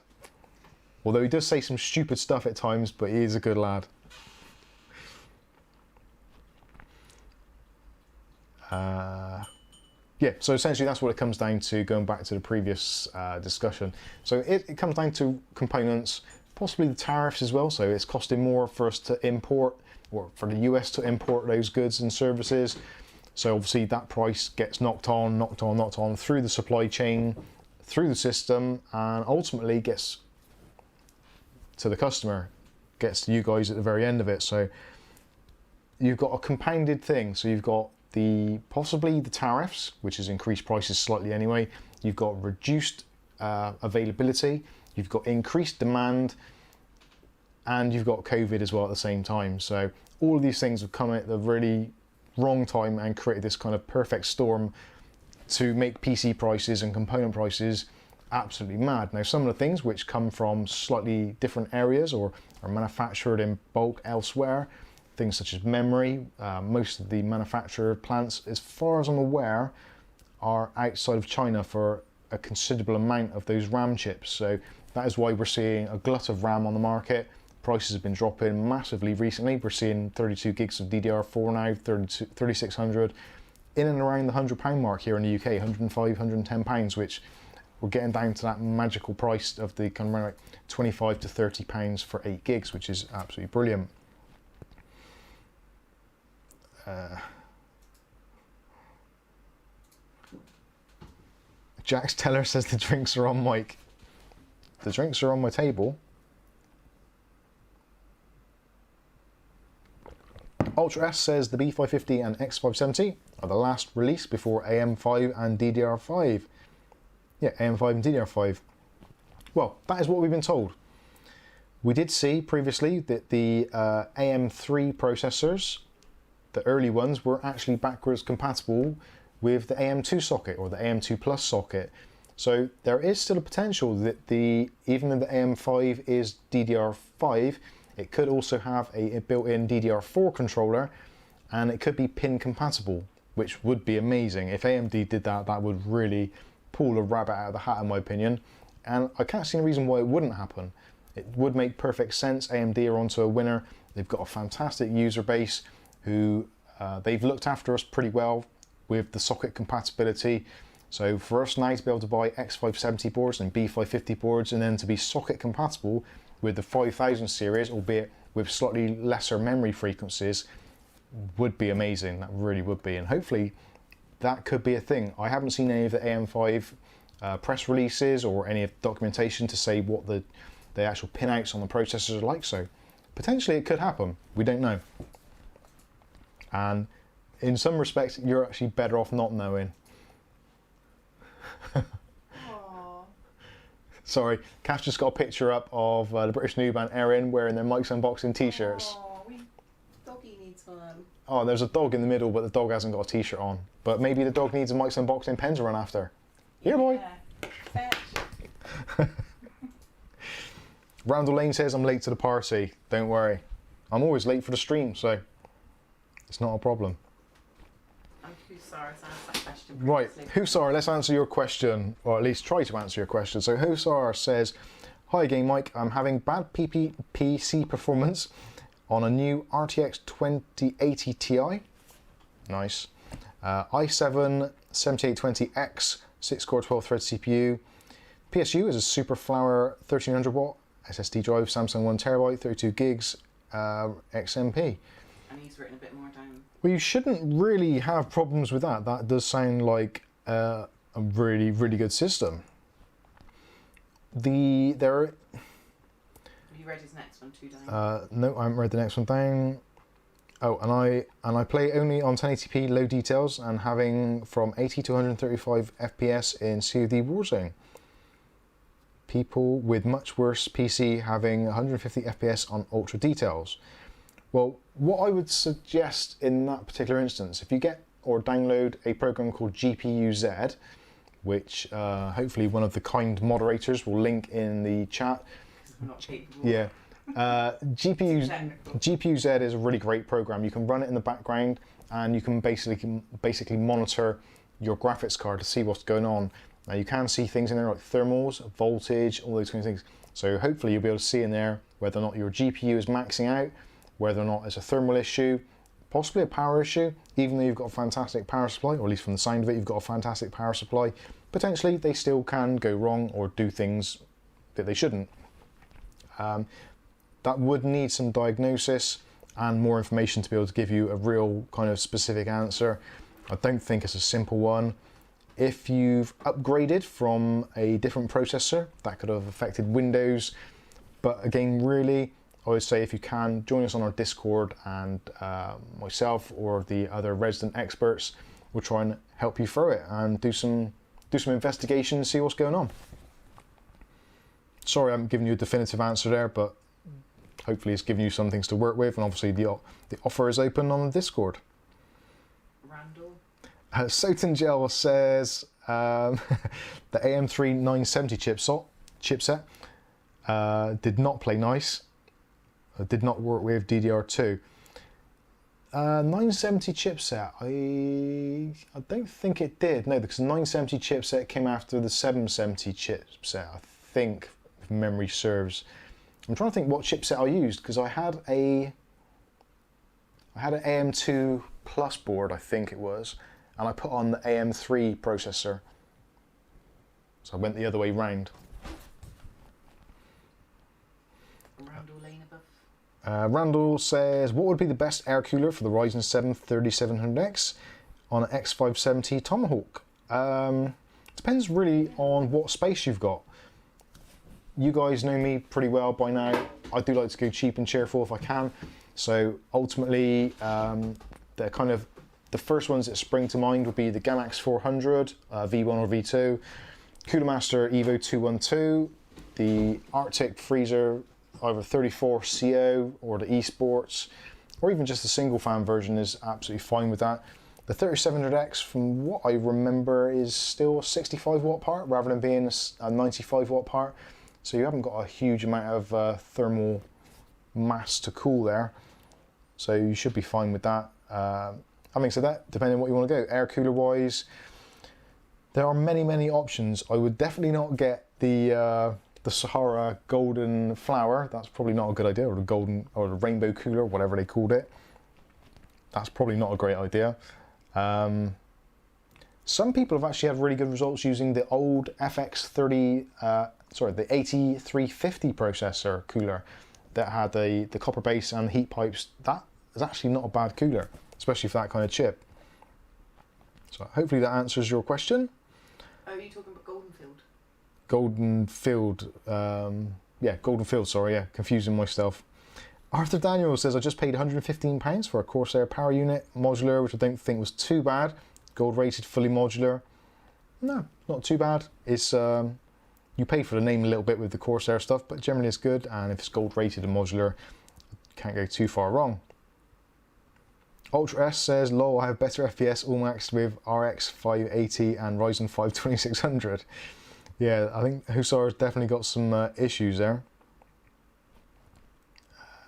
Although he does say some stupid stuff at times, but he is a good lad. Yeah, so essentially that's what it comes down to, going back to the previous discussion. So it comes down to components, possibly the tariffs as well. So it's costing more for us to import, or for the US to import those goods and services. So obviously that price gets knocked on through the supply chain, through the system, and ultimately gets to the customer, gets to you guys at the very end of it. So you've got a compounded thing. So you've got possibly the tariffs, which has increased prices slightly anyway. You've got reduced availability, you've got increased demand, and you've got COVID as well at the same time. So all of these things have come at the really wrong time and created this kind of perfect storm to make PC prices and component prices absolutely mad. Now, some of the things which come from slightly different areas or are manufactured in bulk elsewhere, things such as memory, most of the manufacturer plants, as far as I'm aware, are outside of China for a considerable amount of those RAM chips. So that is why we're seeing a glut of RAM on the market. Prices have been dropping massively recently. We're seeing 32 gigs of DDR4 now, 3600, in and around the £100 mark here in the UK, £105, £110, which we're getting down to that magical price of the kind of around like £25 to £30 for 8 gigs, which is absolutely brilliant. Jax Teller says the drinks are on Mike. The drinks are on my table. Ultra S says the B550 and X570 are the last release before AM5 and DDR5. Yeah, AM5 and DDR5. Well, that is what we've been told. We did see previously that the AM3 processors, the early ones, were actually backwards compatible with the AM2 socket or the AM2 Plus socket. So there is still a potential that even though the AM5 is DDR5, it could also have a built-in DDR4 controller, and it could be pin compatible, which would be amazing. If AMD did that, that would really pull a rabbit out of the hat in my opinion. And I can't see any reason why it wouldn't happen. It would make perfect sense. AMD are onto a winner. They've got a fantastic user base who they've looked after us pretty well with the socket compatibility. So for us now to be able to buy X570 boards and B550 boards and then to be socket compatible with the 5000 series, albeit with slightly lesser memory frequencies, would be amazing. That really would be. And hopefully that could be a thing. I haven't seen any of the AM5 press releases or any of the documentation to say what the actual pinouts on the processors are like. So potentially it could happen. We don't know. And in some respects, you're actually better off not knowing. Sorry, Cash just got a picture up of the British Noob and Erin wearing their Mike's Unboxing t-shirts. Doggy needs one. Oh, there's a dog in the middle, but the dog hasn't got a t-shirt on. But maybe the dog needs a Mike's Unboxing pen to run after. Here, boy. Fetch. Randall Lane says I'm late to the party. Don't worry. I'm always late for the stream, so it's not a problem. I'm too sorry to answer that question. Right, Husar, let's answer your question, or at least try to answer your question. So Husar says, "Hi again, Mike. I'm having bad PC performance on a new RTX 2080 Ti. Nice. i7 7820X, 6-core 12-thread CPU. PSU is a Superflower 1300 watt SSD drive, Samsung 1TB, 32 gigs, XMP. And he's written a bit more down. Well, you shouldn't really have problems with that. That does sound like a really, really good system. Have you read his next one too, Dan? No, I haven't read the next one down. Oh, and I play only on 1080p low details and having from 80 to 135 FPS in COD Warzone. People with much worse PC having 150 FPS on ultra details. Well, what I would suggest in that particular instance, if you get or download a program called GPU-Z, which hopefully one of the kind moderators will link in the chat. We're not capable. Yeah. GPU-Z is a really great program. You can run it in the background and you can basically monitor your graphics card to see what's going on. Now you can see things in there like thermals, voltage, all those kinds of things. So hopefully you'll be able to see in there whether or not your GPU is maxing out, whether or not it's a thermal issue, possibly a power issue, even though you've got a fantastic power supply, or at least from the sound of it, you've got a fantastic power supply. Potentially they still can go wrong or do things that they shouldn't. That would need some diagnosis and more information to be able to give you a real kind of specific answer. I don't think it's a simple one. If you've upgraded from a different processor, that could have affected Windows. But again, really, I would say if you can, join us on our Discord, and myself or the other resident experts will try and help you through it and do some investigation and see what's going on. Sorry I haven't given you a definitive answer there, but hopefully it's given you some things to work with, and obviously the offer is open on the Discord. Randall. Sotengel says the AM3 970 chipset did not play nice. Did not work with DDR2. 970 chipset, I don't think it did. No, because the 970 chipset came after the 770 chipset, I think, if memory serves. I'm trying to think what chipset I used, because I had an AM2 Plus board, I think it was, and I put on the AM3 processor. So I went the other way round. Randall Lane above. Randall says, what would be the best air cooler for the Ryzen 7 3700X on an X570 Tomahawk? Depends really on what space you've got. You guys know me pretty well by now. I do like to go cheap and cheerful if I can. So ultimately, the first ones that spring to mind would be the Gamax 400, V1 or V2, Cooler Master Evo 212, the Arctic Freezer either 34CO or the eSports, or even just the single fan version is absolutely fine with that. The 3700X, from what I remember, is still a 65 watt part rather than being a 95 watt part. So you haven't got a huge amount of thermal mass to cool there. So you should be fine with that. Having said that, depending on what you want to go, air cooler wise, there are many options. I would definitely not get the Sahara Golden Flower. That's probably not a good idea, or the golden or the rainbow cooler, whatever they called it. That's probably not a great idea. Some people have actually had really good results using the old FX30, the 8350 processor cooler that had the copper base and heat pipes. That is actually not a bad cooler, especially for that kind of chip. So hopefully that answers your question. Oh, are you talking about Goldenfield? Goldenfield, yeah, Goldenfield, sorry, yeah, confusing myself. Arthur Daniel says, I just paid £115 for a Corsair power unit modular, which I don't think was too bad. Gold rated, fully modular. No, not too bad. It's you pay for the name a little bit with the Corsair stuff, but generally it's good, and if it's gold rated and modular, can't go too far wrong. Ultra S says, lol, I have better FPS all maxed with RX 580 and Ryzen 5 2600. Yeah, I think Hussar's definitely got some issues there.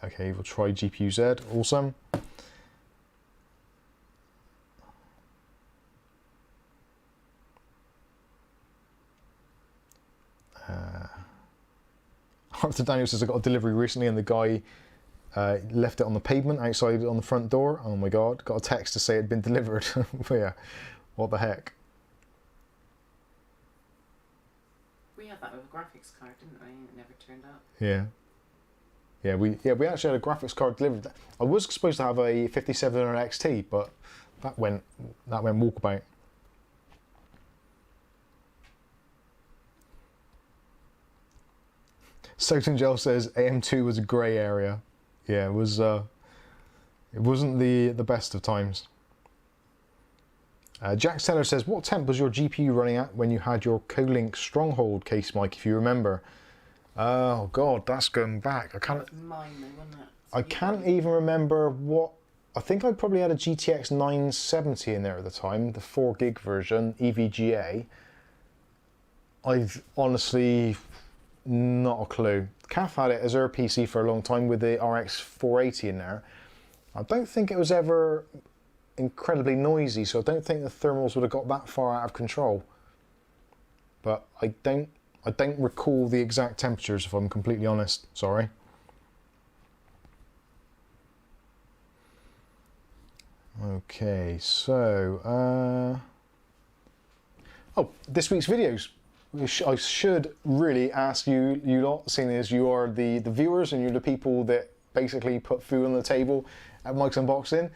Okay, we'll try GPU-Z, awesome. Arthur Daniel says, I got a delivery recently and the guy left it on the pavement outside on the front door. Oh my god, got a text to say it had been delivered. Yeah, what the heck. We had that with a graphics card, didn't we? It never turned up. Yeah. Yeah, we actually had a graphics card delivered. I was supposed to have a 5700 XT, but that went walkabout. Sotengel says AM2 was a grey area. Yeah, it was It wasn't the best of times. Jack Teller says, what temp was your GPU running at when you had your Colink Stronghold case, Mike, if you remember? Oh God, that's going back. I can't. That was mine though, wasn't it? So I can't even remember what. I think I probably had a GTX 970 in there at the time, the 4 gig version, EVGA. I've honestly not a clue. Kath had it as her PC for a long time with the RX 480 in there. I don't think it was ever incredibly noisy, so I don't think the thermals would have got that far out of control. But I don't recall the exact temperatures, if I'm completely honest. Sorry. Okay, so oh, this week's videos. I should really ask you lot, seeing as you are the viewers and you're the people that basically put food on the table at Mike's Unboxing.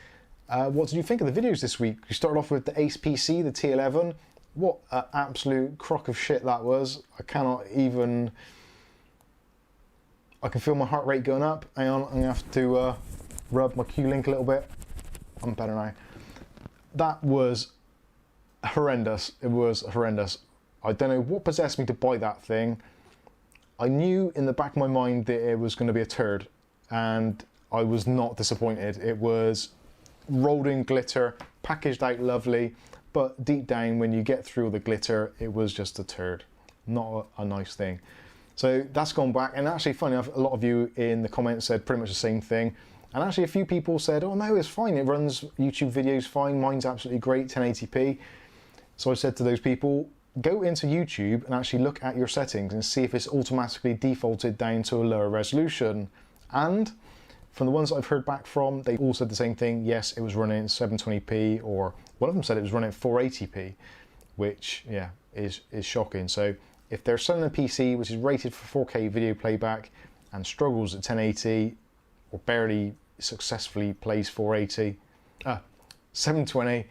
What did you think of the videos this week? You started off with the Ace PC, the T11. What an absolute crock of shit that was. I cannot even... I can feel my heart rate going up. Hang on, I'm going to have to rub my Q-Link a little bit. I'm better now. That was horrendous. It was horrendous. I don't know what possessed me to buy that thing. I knew in the back of my mind that it was going to be a turd, and I was not disappointed. It was rolled in glitter, packaged out lovely, but deep down when you get through the glitter, it was just a turd. Not a nice thing. So that's gone back, and actually funny enough, a lot of you in the comments said pretty much the same thing. And actually a few people said, oh no, it's fine, it runs YouTube videos fine, mine's absolutely great, 1080p. So I said to those people, go into YouTube and actually look at your settings and see if it's automatically defaulted down to a lower resolution. And from the ones that I've heard back from, they all said the same thing. Yes, it was running 720p, or one of them said it was running 480p, which yeah, is shocking. So if they're selling a PC which is rated for 4K video playback and struggles at 1080 or barely successfully plays 720,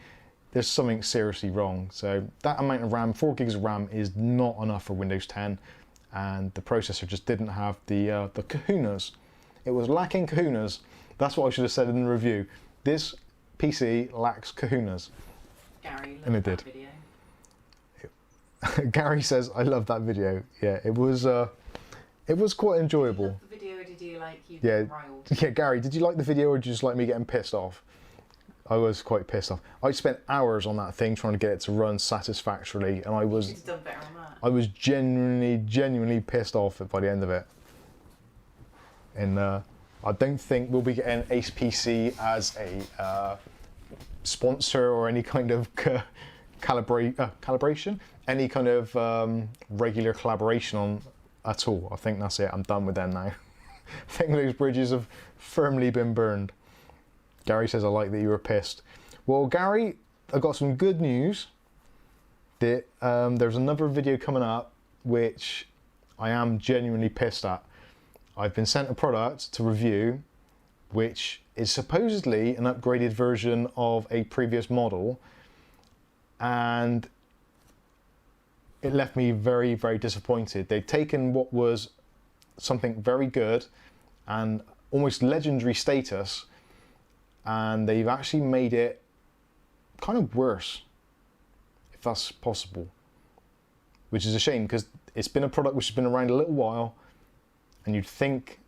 there's something seriously wrong. So that amount of RAM, 4 gigs of RAM, is not enough for Windows 10, and the processor just didn't have the kahunas. It was lacking kahunas. That's what I should have said in the review. This PC lacks kahunas. Gary, and it did. Video. Gary says, I love that video. Yeah, it was quite enjoyable. Did you love the video, or did you like you Yeah, riled? yeah, Gary, did you like the video, or did you just like me getting pissed off? I was quite pissed off. I spent hours on that thing trying to get it to run satisfactorily, and I was Done better on that. I was genuinely pissed off by the end of it. And I don't think we'll be getting Ace PC as a sponsor or any kind of calibration, any kind of regular collaboration on at all. I think that's it. I'm done with them now. I think those bridges have firmly been burned. Gary says, I like that you were pissed. Well, Gary, I've got some good news. That there's another video coming up which I am genuinely pissed at. I've been sent a product to review which is supposedly an upgraded version of a previous model, and it left me very, very disappointed. They've taken what was something very good and almost legendary status, and they've actually made it kind of worse, if that's possible, which is a shame because it's been a product which has been around a little while, and you'd think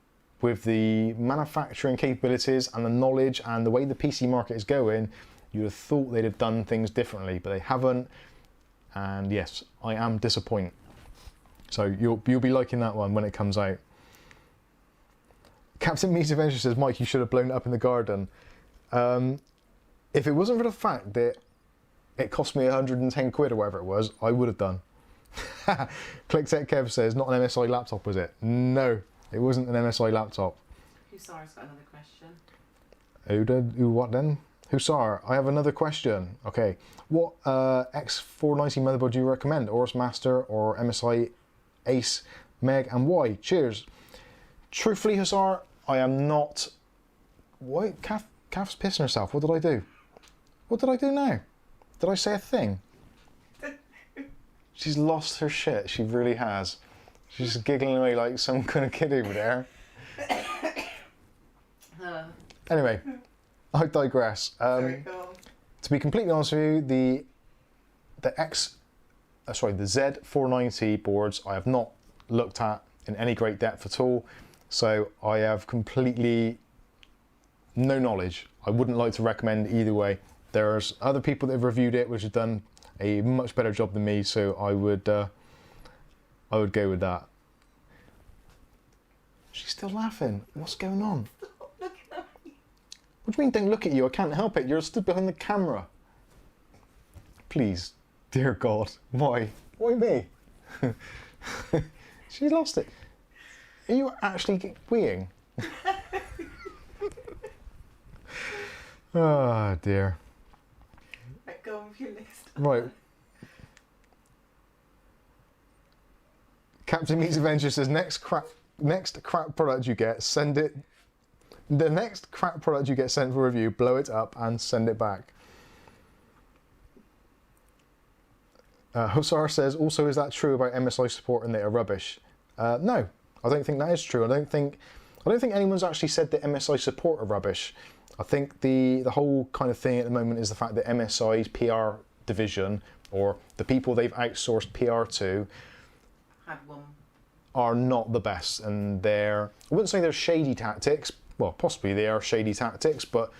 with the manufacturing capabilities and the knowledge and the way the PC market is going, you'd have thought they'd have done things differently, but they haven't, and yes, I am disappointed. So you'll be liking that one when it comes out. Captain Meat Adventure says, Mike, you should have blown it up in the garden. If it wasn't for the fact that it cost me 110 quid or whatever it was, I would have done. ClickTech Kev says, not an MSI laptop, was it? No, it wasn't an MSI laptop. Hussar's got another question. Who what then? Hussar, I have another question. Okay, what X490 motherboard do you recommend? Aorus Master or MSI Ace Meg, and why? Cheers. Truthfully, Hussar, I am not... Why? Kath's pissing herself. What did I do? What did I do now? Did I say a thing? She's lost her shit. She really has. She's just giggling away like some kind of kid over there. Anyway, I digress. Sorry, go on. To be completely honest with you, the Z490 boards I have not looked at in any great depth at all, so I have completely no knowledge. I wouldn't like to recommend either way. There's other people that have reviewed it which have done a much better job than me, so I would go with that. She's still laughing. What's going on? Stop looking at me. What do you mean don't look at you? I can't help it. You're stood behind the camera. Please, dear God, why? Why me? She lost it. Are you actually weeing? Oh dear. Right, go on with your list. Right. Captain Meets Adventure says next crap product you get, send it. The next crap product you get sent for review, blow it up and send it back. Hussar says, also, is that true about MSI support and they are rubbish? No, I don't think that is true. I don't think anyone's actually said that MSI support are rubbish. I think the whole kind of thing at the moment is the fact that MSI's PR division, or the people they've outsourced PR to, are not the best, and I wouldn't say they're shady tactics. Well, possibly they are shady tactics, but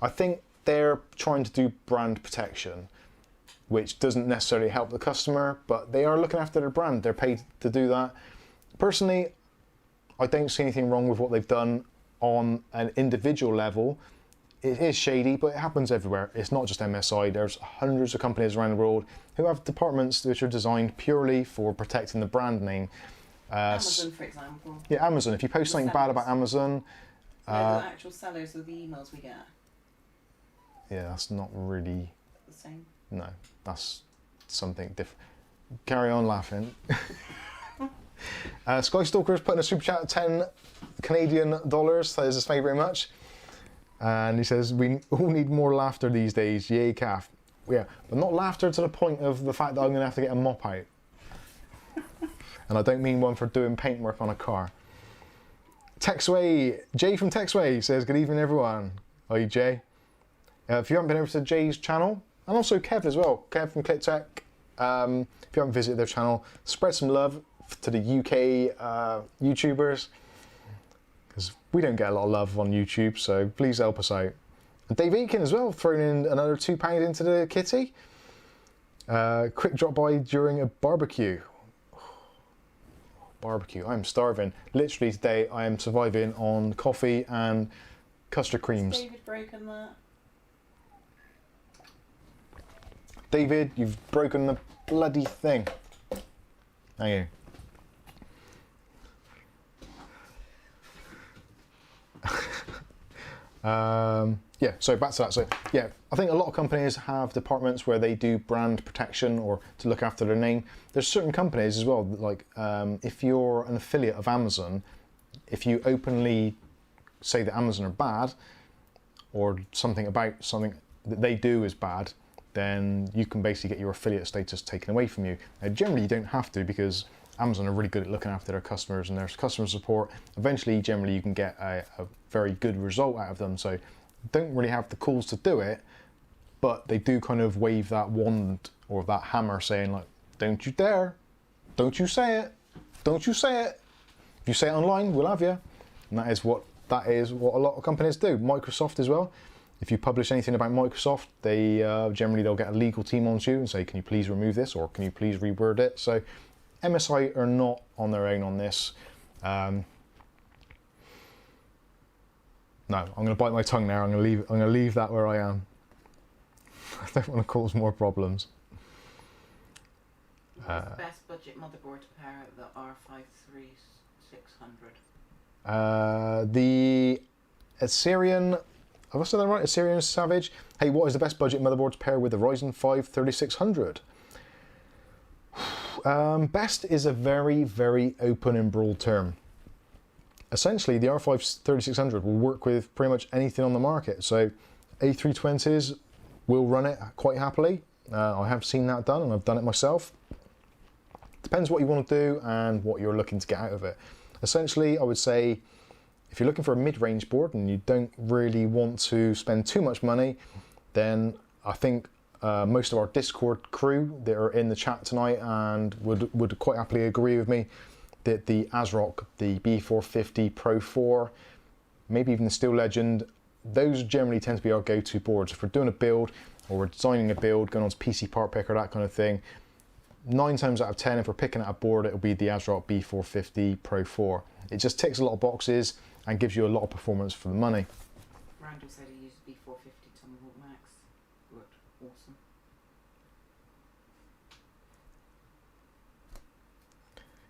I think they're trying to do brand protection, which doesn't necessarily help the customer, but they are looking after their brand. They're paid to do that. Personally, I don't see anything wrong with what they've done on an individual level. It is shady, but it happens everywhere. It's not just MSI. There's hundreds of companies around the world who have departments which are designed purely for protecting the brand name. Amazon, for example. Yeah, Amazon. If you post something bad about Amazon... the actual sellers of the emails we get. Yeah, that's not really... The same. No, that's something different. Carry on laughing. Skystalker's putting a super chat of 10 Canadian dollars. That is, thank you very much. And he says, we all need more laughter these days. Yay, calf. Yeah, but not laughter to the point of the fact that I'm going to have to get a mop out. And I don't mean one for doing paintwork on a car. Texway, Jay from Texway says, good evening, everyone. Hi, Jay. If you haven't been over to Jay's channel, and also Kev as well, Kev from ClipTech. If you haven't visited their channel, spread some love to the UK YouTubers, because we don't get a lot of love on YouTube, so please help us out. And Dave Aiken as well, throwing in another £2 into the kitty. Quick drop by during a barbecue. Barbecue, I'm starving. Literally today I am surviving on coffee and custard creams. Has David broken that? David, you've broken the bloody thing. Thank you. Yeah, so back to that. So yeah, I think a lot of companies have departments where they do brand protection or to look after their name. There's certain companies as well, like if you're an affiliate of Amazon, if you openly say that Amazon are bad, or something about something that they do is bad, then you can basically get your affiliate status taken away from you. Now, generally you don't have to, because Amazon are really good at looking after their customers and their customer support. Eventually, generally you can get a very good result out of them. So don't really have the calls to do it, but they do kind of wave that wand or that hammer saying like, don't you dare, don't you say it, don't you say it. If you say it online, we'll have you. And that is what a lot of companies do. Microsoft as well. If you publish anything about Microsoft, they generally they'll get a legal team onto you and say, can you please remove this, or can you please reword it? So MSI are not on their own on this. No, I'm going to bite my tongue now. I'm going to leave that where I am. I don't want to cause more problems. What's the best budget motherboard to pair the R53600? The Assyrian, have I said that right? Assyrian Savage. Hey, what is the best budget motherboard to pair with the Ryzen 5 3600? Best is a very, very open and broad term. Essentially, the R5 3600 will work with pretty much anything on the market. So A320s will run it quite happily. I have seen that done, and I've done it myself. Depends what you want to do and what you're looking to get out of it. Essentially, I would say if you're looking for a mid-range board and you don't really want to spend too much money, then I think most of our Discord crew that are in the chat tonight and would quite happily agree with me that the ASRock, the B550 Pro 4, maybe even the Steel Legend, those generally tend to be our go-to boards. If we're doing a build or we're designing a build, going on to PC Part Picker, that kind of thing, 9 times out of 10, if we're picking out a board, it'll be the ASRock B550 Pro 4. It just ticks a lot of boxes and gives you a lot of performance for the money. Randall said he used B550 Tomahawk Max. Looked awesome.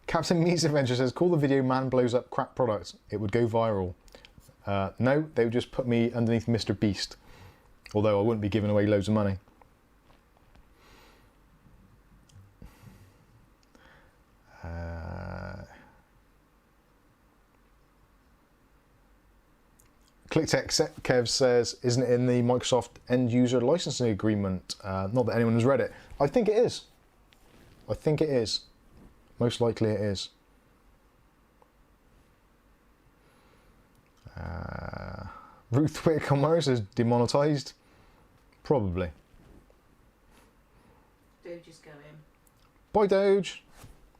Captain Me's Adventure says, call the video "Man blows up crap product." It would go viral. No, they would just put me underneath Mr. Beast. Although I wouldn't be giving away loads of money. ClickTech Kev says, isn't it in the Microsoft end user licensing agreement? Not that anyone has read it. I think it is. I think it is. Most likely it is. Ruth Whitcomb says, demonetized? Probably. Doge is going. Bye, Doge.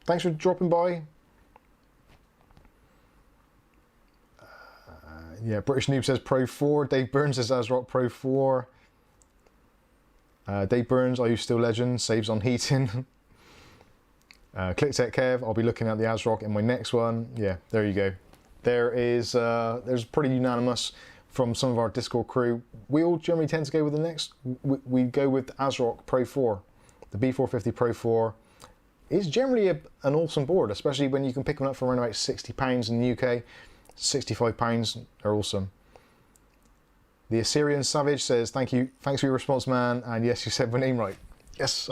Thanks for dropping by. Yeah, British Noob says Pro 4. Dave Burns says ASRock Pro 4. Dave Burns, are you still legend? Saves on heating. ClickTech Kev, I'll be looking at the ASRock in my next one. Yeah, there you go. There's pretty unanimous from some of our Discord crew. We all generally tend to go with the next. We go with ASRock Pro 4. The B550 Pro 4 is generally an awesome board, especially when you can pick them up for around about £60 in the UK. £65 are awesome. The Assyrian Savage says, thanks for your response, man. And yes, you said my name right. Yes,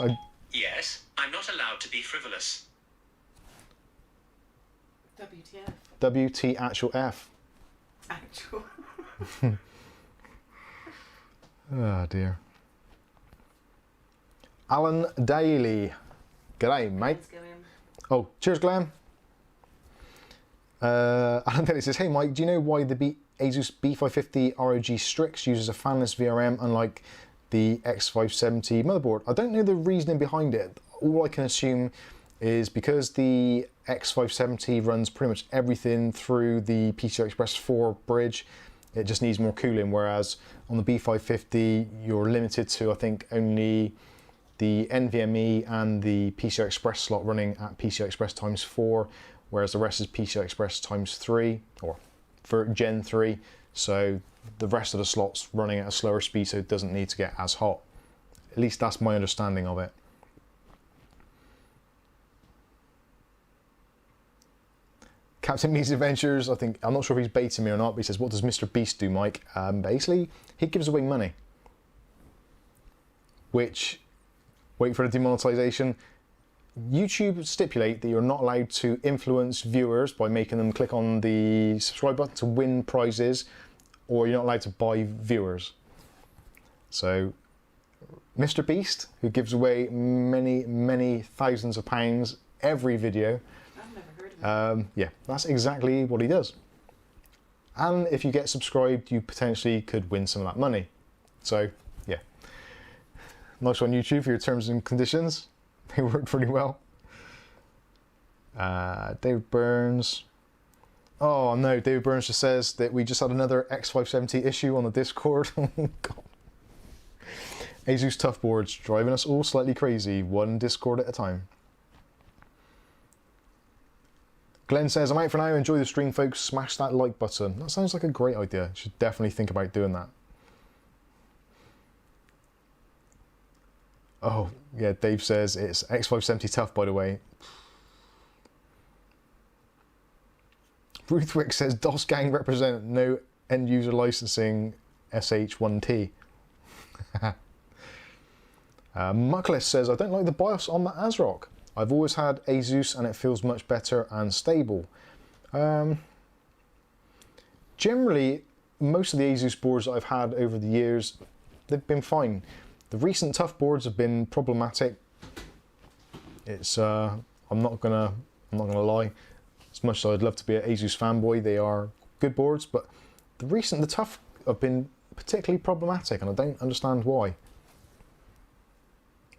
Yes, I'm not allowed to be frivolous. WTF. WT actual F. Actual. Oh dear. Alan Daly. G'day, mate. Let's go in. Oh, cheers, Glenn. Alan Daly says, hey Mike, do you know why the Asus B550 ROG Strix uses a fanless VRM unlike the X570 motherboard? I don't know the reasoning behind it. All I can assume is because the X570 runs pretty much everything through the PCI Express 4 bridge, it just needs more cooling, whereas on the B550 you're limited to, I think, only the NVMe and the PCI Express slot running at PCI Express times 4, whereas the rest is PCI Express times 3, or for Gen 3, so the rest of the slots running at a slower speed, so it doesn't need to get as hot. At least that's my understanding of it. Captain Me's Adventures, I'm not sure if he's baiting me or not, but he says, what does Mr. Beast do, Mike? Basically, he gives away money. Which, wait for the demonetization, YouTube stipulate that you're not allowed to influence viewers by making them click on the subscribe button to win prizes, or you're not allowed to buy viewers. So, Mr. Beast, who gives away many, many thousands of pounds every video, I've never heard of it. yeah, that's exactly what he does. And if you get subscribed, you potentially could win some of that money. So, yeah. Nice on YouTube for your terms and conditions. They work pretty well. David Burns. Oh no, David Burns just says that we just had another X570 issue on the Discord. Oh God. Asus tough boards driving us all slightly crazy, one Discord at a time. Glenn says, I'm out for now. Enjoy the stream, folks. Smash that like button. That sounds like a great idea. You should definitely think about doing that. Oh, yeah, Dave says it's X570 tough, by the way. Ruthwick says, DOS gang represent no end user licensing SH1T. Muckless says, I don't like the BIOS on the ASRock. I've always had Asus and it feels much better and stable. Generally, most of the Asus boards that I've had over the years, they've been fine. The recent tough boards have been problematic. It's I'm not gonna lie. As much as I'd love to be an Asus fanboy, they are good boards, but the tough have been particularly problematic, and I don't understand why.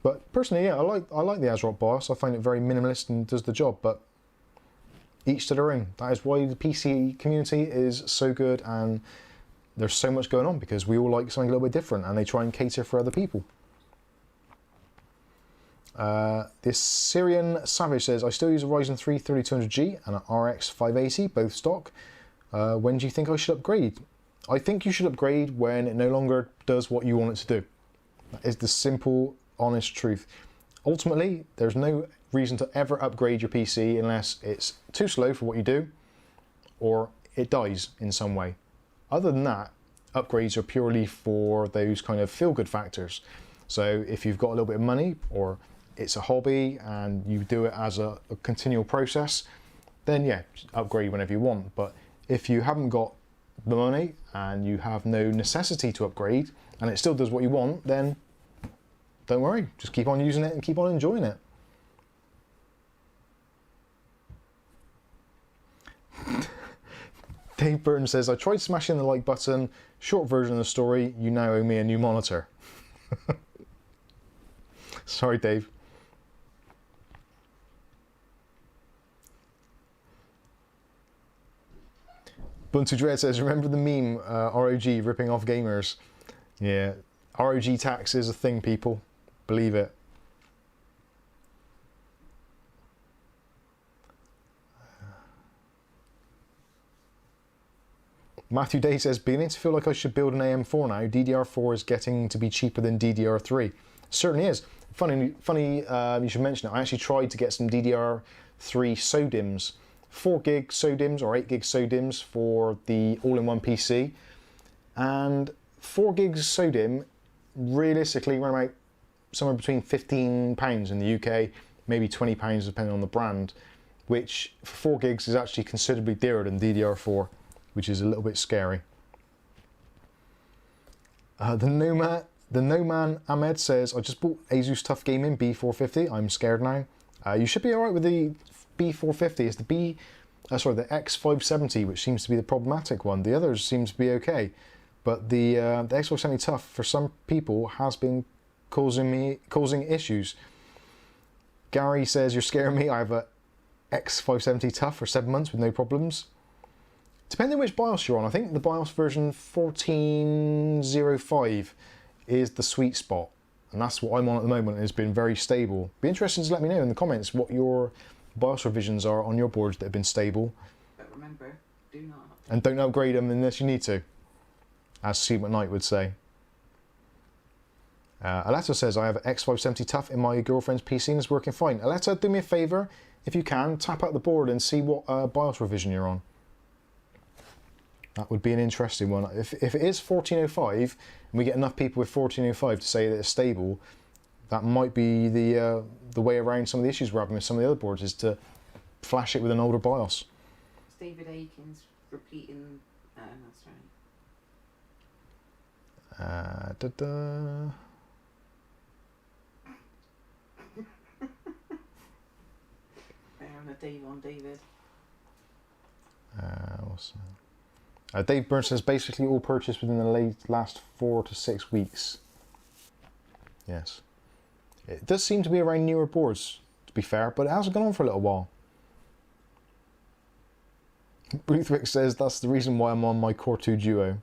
But personally, yeah, I like the ASRock BIOS. I find it very minimalist and does the job, but each to their own. That is why the PC community is so good, and there's so much going on, because we all like something a little bit different, and they try and cater for other people. This Syrian Savage says, I still use a Ryzen 3 3200G and an RX 580, both stock. When do you think I should upgrade? I think you should upgrade when it no longer does what you want it to do. That is the simple, honest truth. Ultimately, there's no reason to ever upgrade your PC unless it's too slow for what you do, or it dies in some way. Other than that, upgrades are purely for those kind of feel-good factors. So if you've got a little bit of money, or it's a hobby and you do it as a continual process, then yeah, upgrade whenever you want. But if you haven't got the money and you have no necessity to upgrade and it still does what you want, then don't worry, just keep on using it and keep on enjoying it. Dave Burton says, I tried smashing the like button. Short version of the story, you now owe me a new monitor. Sorry, Dave. Buntu Dread says, remember the meme, ROG ripping off gamers? Yeah, ROG tax is a thing, people. Believe it. Matthew Day says, beginning to feel like I should build an AM4 now. DDR4 is getting to be cheaper than DDR3. Certainly is. Funny, you should mention it. I actually tried to get some DDR3 SODIMMs, 4 gig SODIMMs or 8 gig SODIMMs for the all-in-one PC, and 4 gigs SODIMM realistically run about somewhere between £15 in the UK, maybe £20 depending on the brand, which for 4 gigs is actually considerably dearer than DDR4, which is a little bit scary. The No Man Ahmed says, I just bought Asus Tough Gaming B550. I'm scared now. You should be alright with the B550. It's the X570, which seems to be the problematic one. The others seem to be okay, but the X570 Tough for some people has been causing issues. Gary says, you're scaring me. I have a X570 Tough for 7 months with no problems. Depending on which BIOS you're on, I think the BIOS version 14.05 is the sweet spot, and that's what I'm on at the moment, and it's been very stable. Be interesting to let me know in the comments what your BIOS revisions are on your boards that have been stable. But remember, do not. And don't upgrade them unless you need to, as Steve McKnight would say. Aletta says, I have an X570 Tough in my girlfriend's PC and it's working fine. Aletta, do me a favour, if you can, tap out the board and see what BIOS revision you're on. That would be an interesting one. If it is 14.05 and we get enough people with 14.05 to say that it's stable, that might be the way around some of the issues we're having with some of the other boards, is to flash it with an older BIOS. David Aikens repeating, that's right. They're on a Dave on David. What's that? Dave Burns says, basically all purchased within the last 4 to 6 weeks. Yes. It does seem to be around newer boards, to be fair, but it hasn't gone on for a little while. Ruthwick says, that's the reason why I'm on my Core 2 Duo.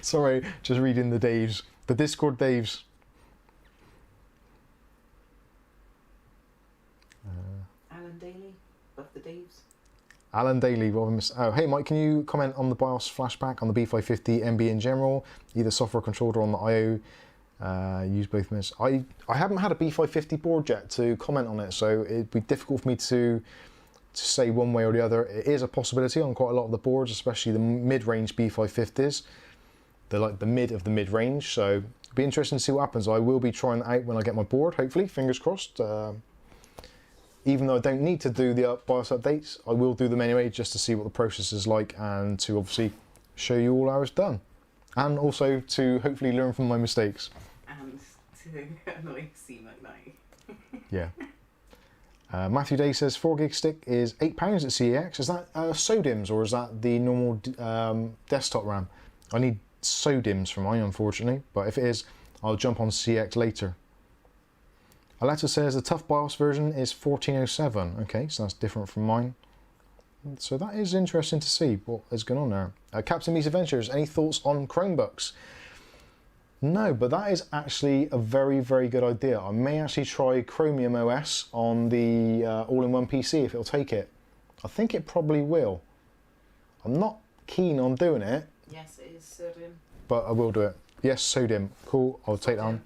Sorry, just reading the Daves. The Discord Daves. Alan Daly, above the Daves. Alan Daly, oh, hey Mike, can you comment on the BIOS flashback on the B550 MB in general, either software controlled or on the IO? Use both minutes. I haven't had a B550 board yet to comment on it, so it'd be difficult for me to say one way or the other. It is a possibility on quite a lot of the boards, especially the mid-range B550s. They're like the mid of the mid-range, so it'd be interesting to see what happens. I will be trying that out when I get my board, hopefully, fingers crossed. Even though I don't need to do the BIOS updates, I will do them anyway just to see what the process is like and to obviously show you all how it's done. And also to hopefully learn from my mistakes. And to annoy C. McKnight. Yeah. Matthew Day says 4 gig stick is £8 at CEX. Is that SODIMMs or is that the normal desktop RAM? I need SODIMMs for mine, unfortunately, but if it is, I'll jump on CEX later. Alza says the tough BIOS version is 1407. Okay, so that's different from mine. So that is interesting to see what is going on there. Captain Meets Adventures, any thoughts on Chromebooks? No, but that is actually a very, very good idea. I may actually try Chromium OS on the all-in-one PC if it'll take it. I think it probably will. I'm not keen on doing it. Yes, it is sodium. But I will do it. Yes, SODIMM. Cool, I'll take that on.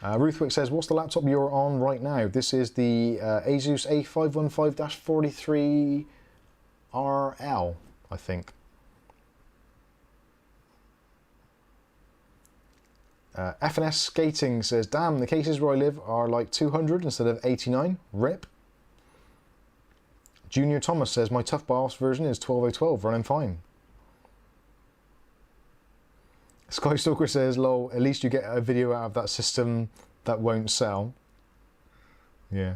Ruthwick says, what's the laptop you're on right now? This is the Asus A515-43RL, I think. FNS Skating says, damn, the cases where I live are like 200 instead of 89. RIP. Junior Thomas says, my tough BIOS version is 12012, running fine. Skystalker says, lol, at least you get a video out of that system that won't sell. Yeah.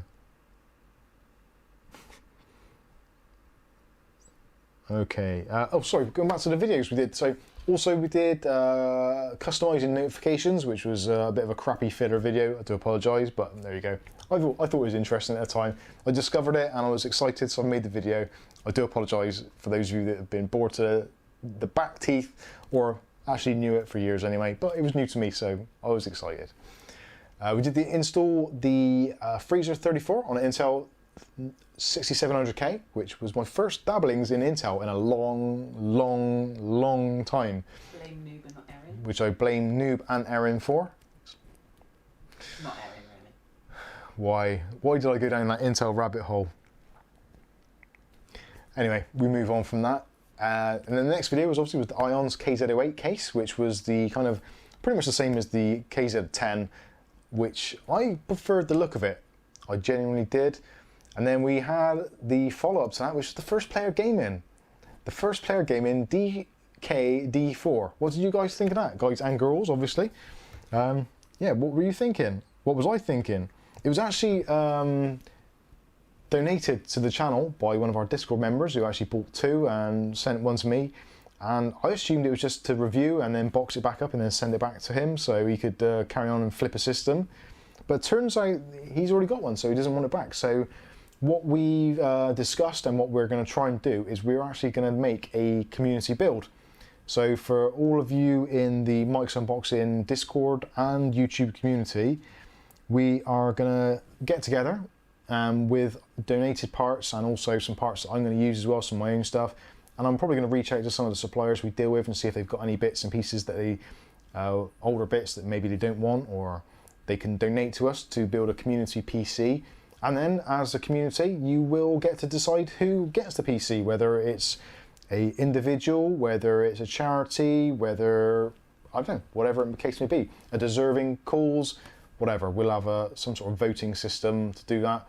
Okay. Oh, sorry, going back to the videos we did. So, also we did customizing notifications, which was a bit of a crappy filler video. I do apologise, but there you go. I thought it was interesting at the time. I discovered it and I was excited, so I made the video. I do apologise for those of you that have been bored to the back teeth, or actually knew it for years anyway, but it was new to me, so I was excited. We did install the Freezer 34 on an Intel 6700K, which was my first dabblings in Intel in a long time. Blame Noob and not Erin. Which I blame Noob and Erin for. Not Erin, really. Why did I go down that Intel rabbit hole? Anyway, we move on from that. And then the next video was obviously with the Ion's KZ08 case, which was the kind of pretty much the same as the KZ10, which I preferred the look of it. I genuinely did. And then we had the follow-up to that, which was the first player gaming. The first player gaming DKD4. What did you guys think of that? Guys and girls, obviously. Yeah, what were you thinking? What was I thinking? It was actually donated to the channel by one of our Discord members who actually bought 2 and sent one to me. And I assumed it was just to review and then box it back up and then send it back to him so he could carry on and flip a system. But it turns out he's already got one, so he doesn't want it back. So what we've discussed and what we're going to try and do is we're actually going to make a community build. So for all of you in the Mike's Unboxing Discord and YouTube community, we are going to get together with donated parts and also some parts that I'm going to use as well, some of my own stuff. And I'm probably going to reach out to some of the suppliers we deal with and see if they've got any bits and pieces that they, older bits that maybe they don't want, or they can donate to us to build a community PC. And then as a community, you will get to decide who gets the PC, whether it's a individual, whether it's a charity, whether, I don't know, whatever the case may be, a deserving cause, whatever. We'll have some sort of voting system to do that.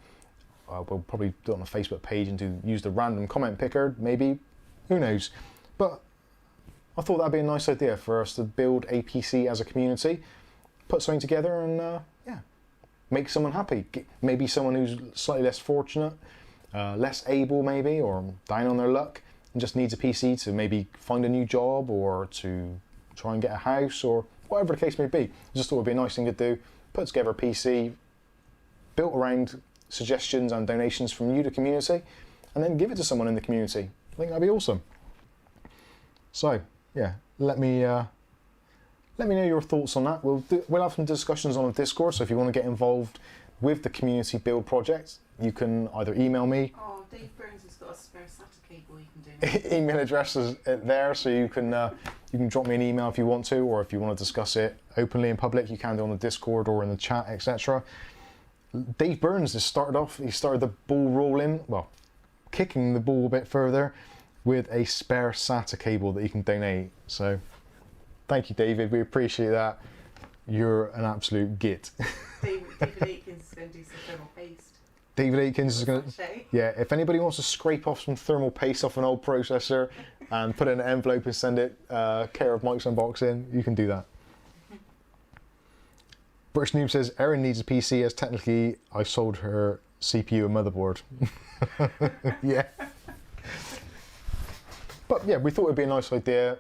We'll probably do it on a Facebook page and use the random comment picker, maybe. Who knows? But I thought that'd be a nice idea for us to build a PC as a community, put something together and yeah, make someone happy. Maybe someone who's slightly less fortunate, less able maybe, or down on their luck and just needs a PC to maybe find a new job or to try and get a house or whatever the case may be. I just thought it would be a nice thing to do, put together a PC built around suggestions and donations from you, the community, and then give it to someone in the community. I think that'd be awesome. So yeah, let me know your thoughts on that. We'll have some discussions on the Discord. So if you want to get involved with the community build project, you can either email me. Oh, Dave Burns has got a spare SATA cable you can donate. Email address is there, so you can drop me an email if you want to, or if you want to discuss it openly in public, you can do on the Discord or in the chat, etc. Dave Burns has started the ball rolling, well, kicking the ball a bit further with a spare SATA cable that you can donate. So thank you, David, we appreciate that. You're an absolute git. David Aikens is going to do some thermal paste. David Aikens is going to, yeah, if anybody wants to scrape off some thermal paste off an old processor and put it in an envelope and send it care of Mike's Unboxing, you can do that. British Noob says, Erin needs a PC as technically I sold her CPU and motherboard. Yeah. But yeah, we thought it'd be a nice idea.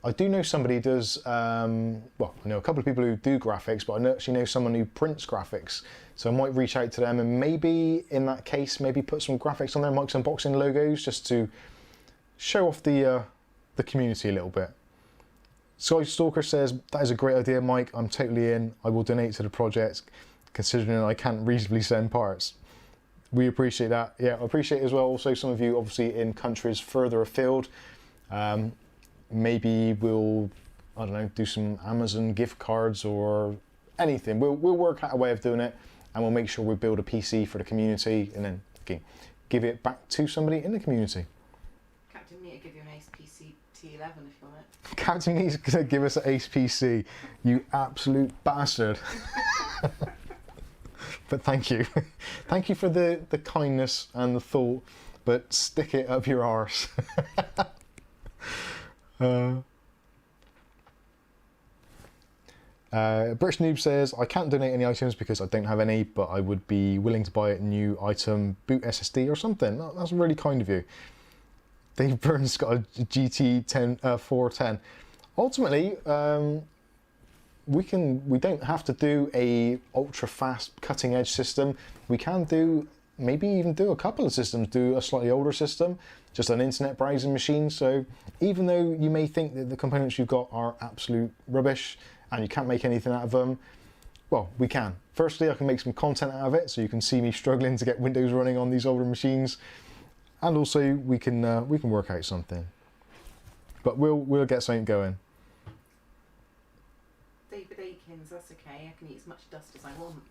I do know somebody who does, well, I know a couple of people who do graphics, but I actually know someone who prints graphics. So I might reach out to them and maybe, in that case, maybe put some graphics on there, Mike's Unboxing logos, just to show off the community a little bit. Sky Stalker says, that is a great idea, Mike. I'm totally in. I will donate to the project, considering I can't reasonably send parts. We appreciate that. Yeah, I appreciate as well also some of you obviously in countries further afield. Maybe we'll, I don't know, do some Amazon gift cards or anything. We'll work out a way of doing it, and we'll make sure we build a PC for the community and then give it back to somebody in the community. Captain need to give you an Ace PC T11 if you want it. Captain needs to give us an Ace PC, you absolute bastard. But thank you. Thank you for the kindness and the thought, but stick it up your arse. British Noob says, I can't donate any items because I don't have any, but I would be willing to buy a new item, boot SSD or something. That's really kind of you. Dave Burns got a GT 410. Ultimately, we don't have to do a ultra fast cutting edge system. We can do, maybe even do a couple of systems, do a slightly older system, just an internet browsing machine. So even though you may think that the components you've got are absolute rubbish and you can't make anything out of them, well, we can. Firstly, I can make some content out of it, so you can see me struggling to get Windows running on these older machines, and also we can work out something. But we'll get something going. David Aikens, that's okay. I can eat as much dust as I want.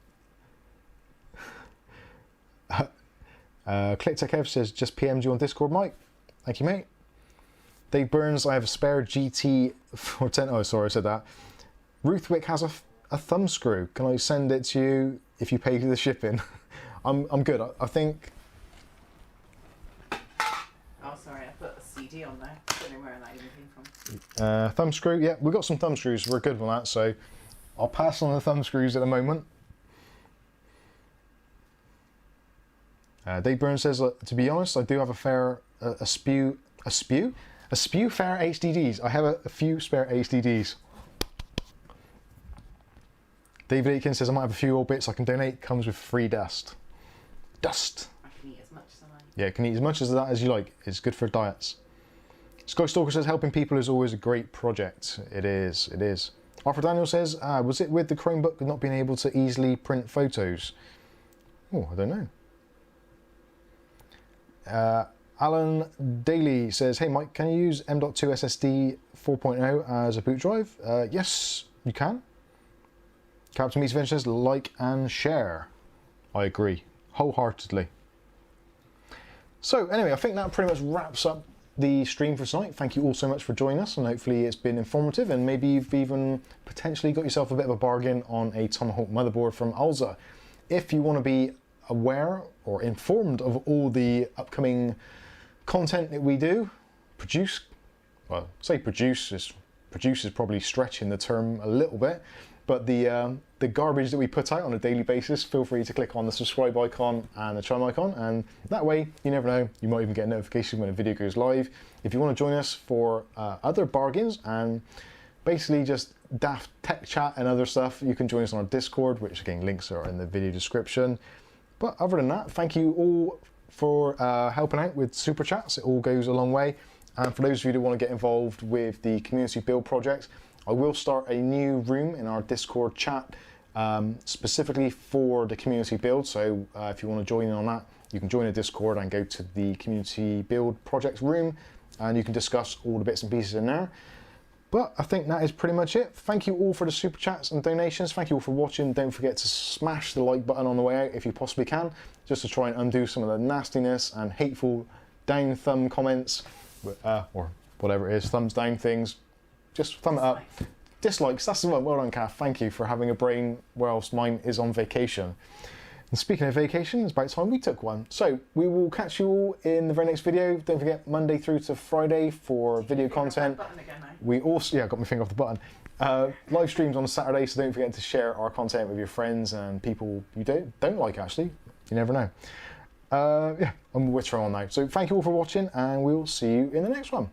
ClickTechEv says, just PM'd you on Discord, Mike. Thank you, mate. Dave Burns, I have a spare GT 410. Oh, sorry, I said that. Ruthwick has a thumb screw. Can I send it to you if you pay for the shipping? I'm good. I think. Oh, sorry, I put a CD on there. I don't know where that even came from. Thumb screw, yeah, we've got some thumb screws. We're good on that, so I'll pass on the thumb screws at the moment. Dave Burns says, to be honest, I do have a few spare HDDs. I have a few spare HDDs. David Aiken says, I might have a few old bits I can donate. Comes with free dust. Dust. I can eat as much as I like. Yeah, you can eat as much of that as you like. It's good for diets. Sky Stalker says, helping people is always a great project. It is, it is. Arthur Daniel says, was it with the Chromebook not being able to easily print photos? Oh, I don't know. Alan Daly says, hey Mike, can you use M.2 SSD 4.0 as a boot drive? Yes, you can. Captain Meets Adventures, like and share. I agree, wholeheartedly. So anyway, I think that pretty much wraps up the stream for tonight. Thank you all so much for joining us, and hopefully it's been informative, and maybe you've even potentially got yourself a bit of a bargain on a Tomahawk motherboard from Alza. If you want to be aware or informed of all the upcoming content that we do, produce, well, say produce is probably stretching the term a little bit, but the garbage that we put out on a daily basis, feel free to click on the subscribe icon and the chime icon, and that way, you never know, you might even get a notification when a video goes live. If you want to join us for other bargains and basically just daft tech chat and other stuff, you can join us on our Discord, which again, links are in the video description. But other than that, thank you all for helping out with super chats. It all goes a long way. And for those of you that want to get involved with the community build project, I will start a new room in our Discord chat specifically for the community build. So if you want to join in on that, you can join the Discord and go to the community build project room, and you can discuss all the bits and pieces in there. But I think that is pretty much it. Thank you all for the super chats and donations. Thank you all for watching. Don't forget to smash the like button on the way out if you possibly can, just to try and undo some of the nastiness and hateful down thumb comments, or whatever it is, thumbs down things. Just thumb it up. Dislikes, that's the one. Well done, Kath. Thank you for having a brain whilst mine is on vacation. And speaking of vacation, it's about time we took one. So we will catch you all in the very next video. Don't forget Monday through to Friday for video content. We also, yeah, got my finger off the button. Live streams on Saturday, so don't forget to share our content with your friends and people you don't like, actually. You never know. Yeah, and we're on now. So thank you all for watching, and we'll see you in the next one.